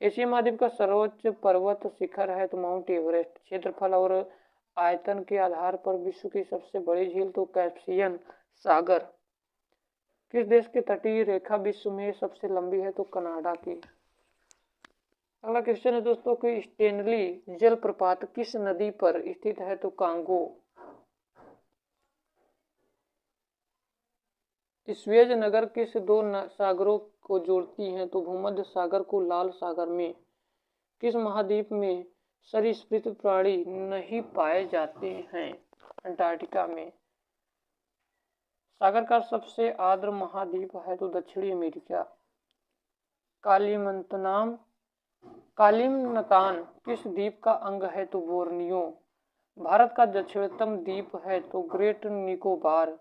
एशिया महाद्वीप का सर्वोच्च पर्वत शिखर है? तो माउंट एवरेस्ट। क्षेत्रफल और आयतन के आधार पर विश्व की सबसे बड़ी झील? तो कैस्पियन सागर। किस देश की तटीय रेखा विश्व में सबसे लंबी है? तो कनाडा की। अगला क्वेश्चन है दोस्तों कि स्टेनली जलप्रपात किस नदी पर स्थित है? तो कांगो। स्वेज नगर किस दो सागरों को जोड़ती हैं? तो भूमध्य सागर को लाल सागर में। किस महाद्वीप में सरीसृप प्राणी नहीं पाए जाते हैं? अंटार्कटिका में। सागर का सबसे आर्द्र महाद्वीप है? तो दक्षिणी अमेरिका। कालिमनतान किस द्वीप का अंग है? तो बोर्नियो। भारत का दक्षिणतम द्वीप है? तो ग्रेट निकोबार।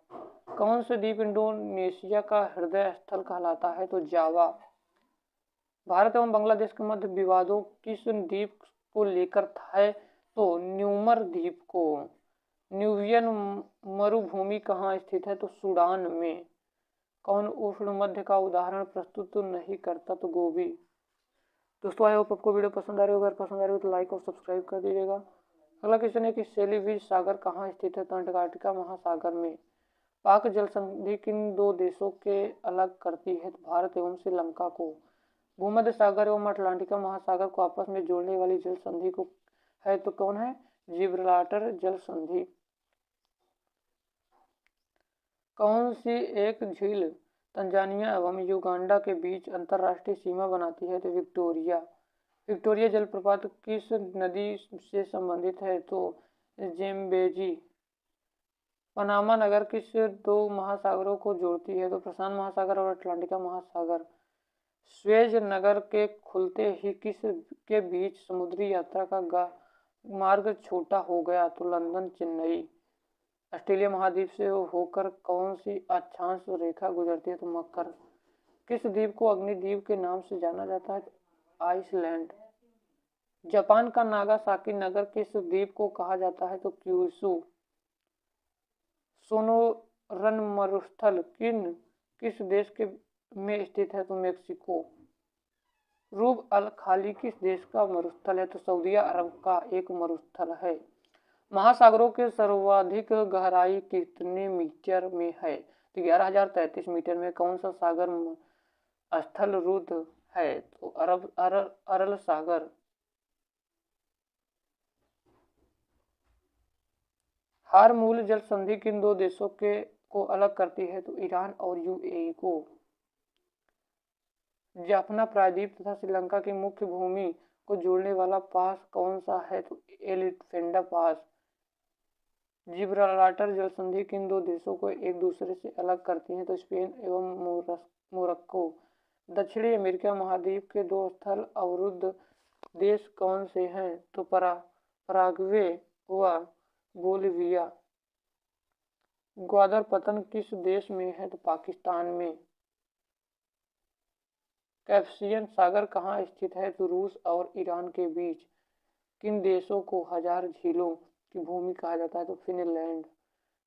कौन से द्वीप इंडोनेशिया का हृदय स्थल कहलाता है? तो जावा। भारत एवं बांग्लादेश के मध्य विवादों किस द्वीप को लेकर है? तो न्यूमर द्वीप को। न्यूबियन मरुभूमि कहाँ स्थित है? तो सूडान में। कौन उष्ण मध्य का उदाहरण प्रस्तुत नहीं करता? तो गोभी। दोस्तों आई होप आपको वीडियो पसंद आ रही होगी। अगर पसंद आ रही हो तो लाइक और सब्सक्राइब कर दीजिएगा। अगला क्वेश्चन है कि सेलीविज सागर कहाँ स्थित है? तो अंटार्कटिका महासागर में। पाक जल संधि किन दो देशों के अलग करती है? तो भारत एवं श्रीलंका को। भूमध्य सागर एवं अटलांटिका महासागर को आपस में जोड़ने वाली जल संधि को है? तो कौन है? जिब्राल्टर जल संधि। कौन सी एक झील तंजानिया एवं युगांडा के बीच अंतरराष्ट्रीय सीमा बनाती है? तो विक्टोरिया। विक्टोरिया जलप्रपात किस नदी से संबंधित है? तो जेम्बेजी। पनामा नगर किस दो महासागरों को जोड़ती है? तो प्रशांत महासागर और अटलांटिका महासागर। स्वेज नगर के खुलते ही किस के बीच समुद्री यात्रा का मार्ग छोटा हो गया? तो लंदन चेन्नई। ऑस्ट्रेलिया महाद्वीप से होकर कौन सी अक्षांश रेखा गुजरती है? तो मकर। किस द्वीप को अग्निद्वीप के नाम से जाना जाता है? आइसलैंड। जापान का नागासाकी नगर किस द्वीप को कहा जाता है? तो क्यूशू। सोनोरन मरुस्थल किस देश के में स्थित है? तो मेक्सिको। रूब अल खाली किस देश का मरुस्थल है? तो सऊदी अरब का एक मरुस्थल है। महासागरों के सर्वाधिक गहराई कितने मीटर में है? तो 11,033 मीटर में। कौन सा सागर स्थल रुद्ध है? तो अरल सागर। हारमूल जल संधि किन दो देशों को अलग करती है? तो ईरान और यूएई को। जाफना प्रायद्वीप तथा श्रीलंका की मुख्य भूमि को जोड़ने वाला पास कौन सा है? तो एलिफेंटा पास। जिब्राल्टर जल संधि किन दो देशों को एक दूसरे से अलग करती है? तो स्पेन एवं मोरक्को। दक्षिणी अमेरिका महाद्वीप के दो स्थल अवरुद्ध देश कौन से हैं? तो पराग्वे व बोलिविया। ग्वादर पतन किस देश में है? तो पाकिस्तान में। कैस्पियन सागर कहाँ स्थित है? तो रूस और ईरान के बीच। किन देशों को हजार झीलों की भूमि कहा जाता है? तो फिनलैंड।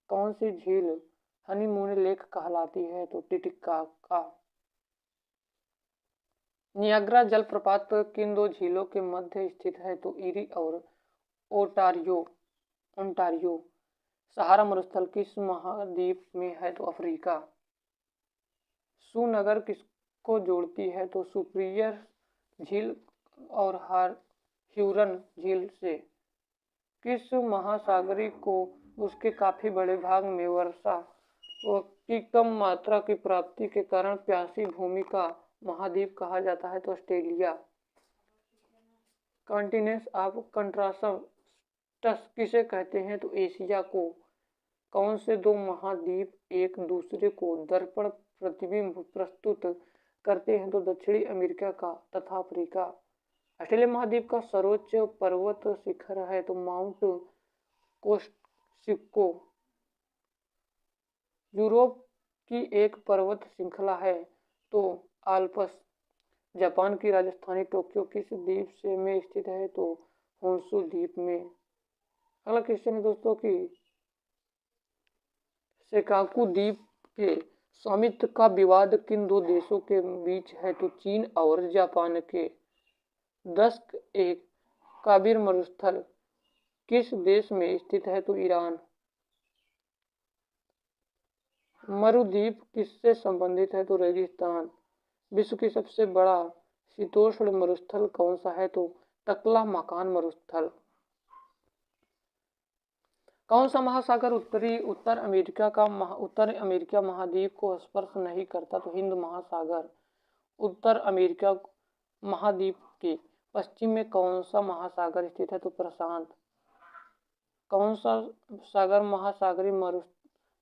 कौन सी झील हनीमून लेक कहलाती है? तो टिटिकाका। नियाग्रा जलप्रपात किन दो झीलों के मध्य स्थित है? तो इरी और ओंटारियो। सहारा मरुस्थल किस महाद्वीप में है? तो अफ्रीका। सुनगर किसको जोड़ती है? तो सुपिरियर झील और ह्यूरन झील से। किस महासागरी को उसके काफी बड़े भाग में वर्षा की कम मात्रा की प्राप्ति के कारण प्यासी भूमि का महाद्वीप कहा जाता है? तो ऑस्ट्रेलिया। कॉन्टिनेंट्स ऑफ कंट्रास्ट किसे कहते हैं? तो एशिया को। कौन से दो महाद्वीप एक दूसरे को दर्पण प्रतिबिंब प्रस्तुत करते हैं? तो दक्षिणी अमेरिका का तथा अफ्रीका। ऑस्ट्रेलिया महाद्वीप का सर्वोच्च पर्वत शिखर है? तो माउंट कोस्टसिको। यूरोप की एक पर्वत श्रृंखला है? तो आल्प्स। जापान की राजधानी टोक्यो किस द्वीप से में स्थित है? तो होन्शु द्वीप में। अगला क्वेश्चन है दोस्तों कि सेकाकू द्वीप के स्वामित्व का विवाद किन दो देशों के बीच है? तो चीन और जापान के। दस्क एक काबिर मरुस्थल किस देश में स्थित है? तो ईरान। मरुद्वीप किससे संबंधित है? तो रेगिस्तान। विश्व की सबसे बड़ा शीतोष्ण मरुस्थल कौन सा है? तो तकला-मकान मरुस्थल। कौन सा महासागर उत्तर अमेरिका महाद्वीप को स्पर्श नहीं करता? तो हिंद महासागर। उत्तर अमेरिका महाद्वीप के पश्चिम में कौन सा महासागर स्थित है? तो प्रशांत। कौन सा सागर महासागरीय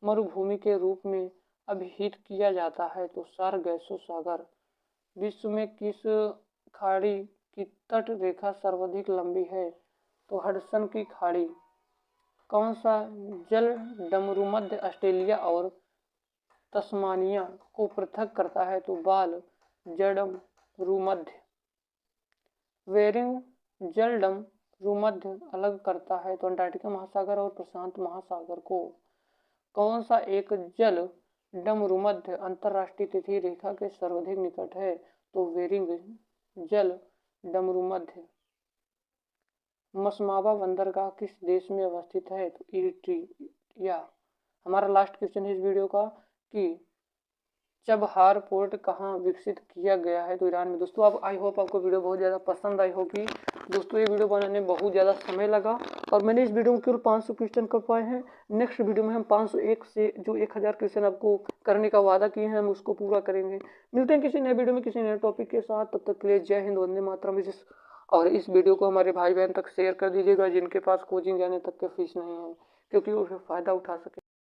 मरुभूमि के रूप में अभिहित किया जाता है? तो सारगैसो सागर। विश्व में किस खाड़ी की तट रेखा सर्वाधिक लंबी है? तो हडसन की खाड़ी। कौन सा जल डमरूमध्य ऑस्ट्रेलिया और तस्मानिया को पृथक करता है? तो बाल जडमरूमध्य। वेरिंग जलडमरूमध्य अलग करता है? तो अंटार्कटिका महासागर और प्रशांत महासागर को। कौन सा एक जल डमरूमध्य अंतरराष्ट्रीय तिथि रेखा के सर्वाधिक निकट है? तो वेरिंग जल डमरूमध्य। मसमावा बंदरगाह किस देश में अवस्थित है? तो इरिट्रिया। हमारा लास्ट क्वेश्चन है इस वीडियो का कि चबहार पोर्ट कहाँ विकसित किया गया है? तो ईरान में। दोस्तों आप आई होप आपको वीडियो बहुत ज़्यादा पसंद आई होगी। दोस्तों ये वीडियो बनाने में बहुत ज़्यादा समय लगा और मैंने इस वीडियो में केवल 500 क्वेश्चन कर पाए हैं। नेक्स्ट वीडियो में हम 501 से जो 1000 क्वेश्चन आपको करने का वादा किए हैं हम उसको पूरा करेंगे। मिलते हैं किसी नए वीडियो में किसी नए टॉपिक के साथ। तब तक के लिए जय हिंद, वंदे मातरम। और इस वीडियो को हमारे भाई बहन तक शेयर कर दीजिएगा जिनके पास कोचिंग जाने तक के फीस नहीं है, क्योंकि वो फ़ायदा उठा सके।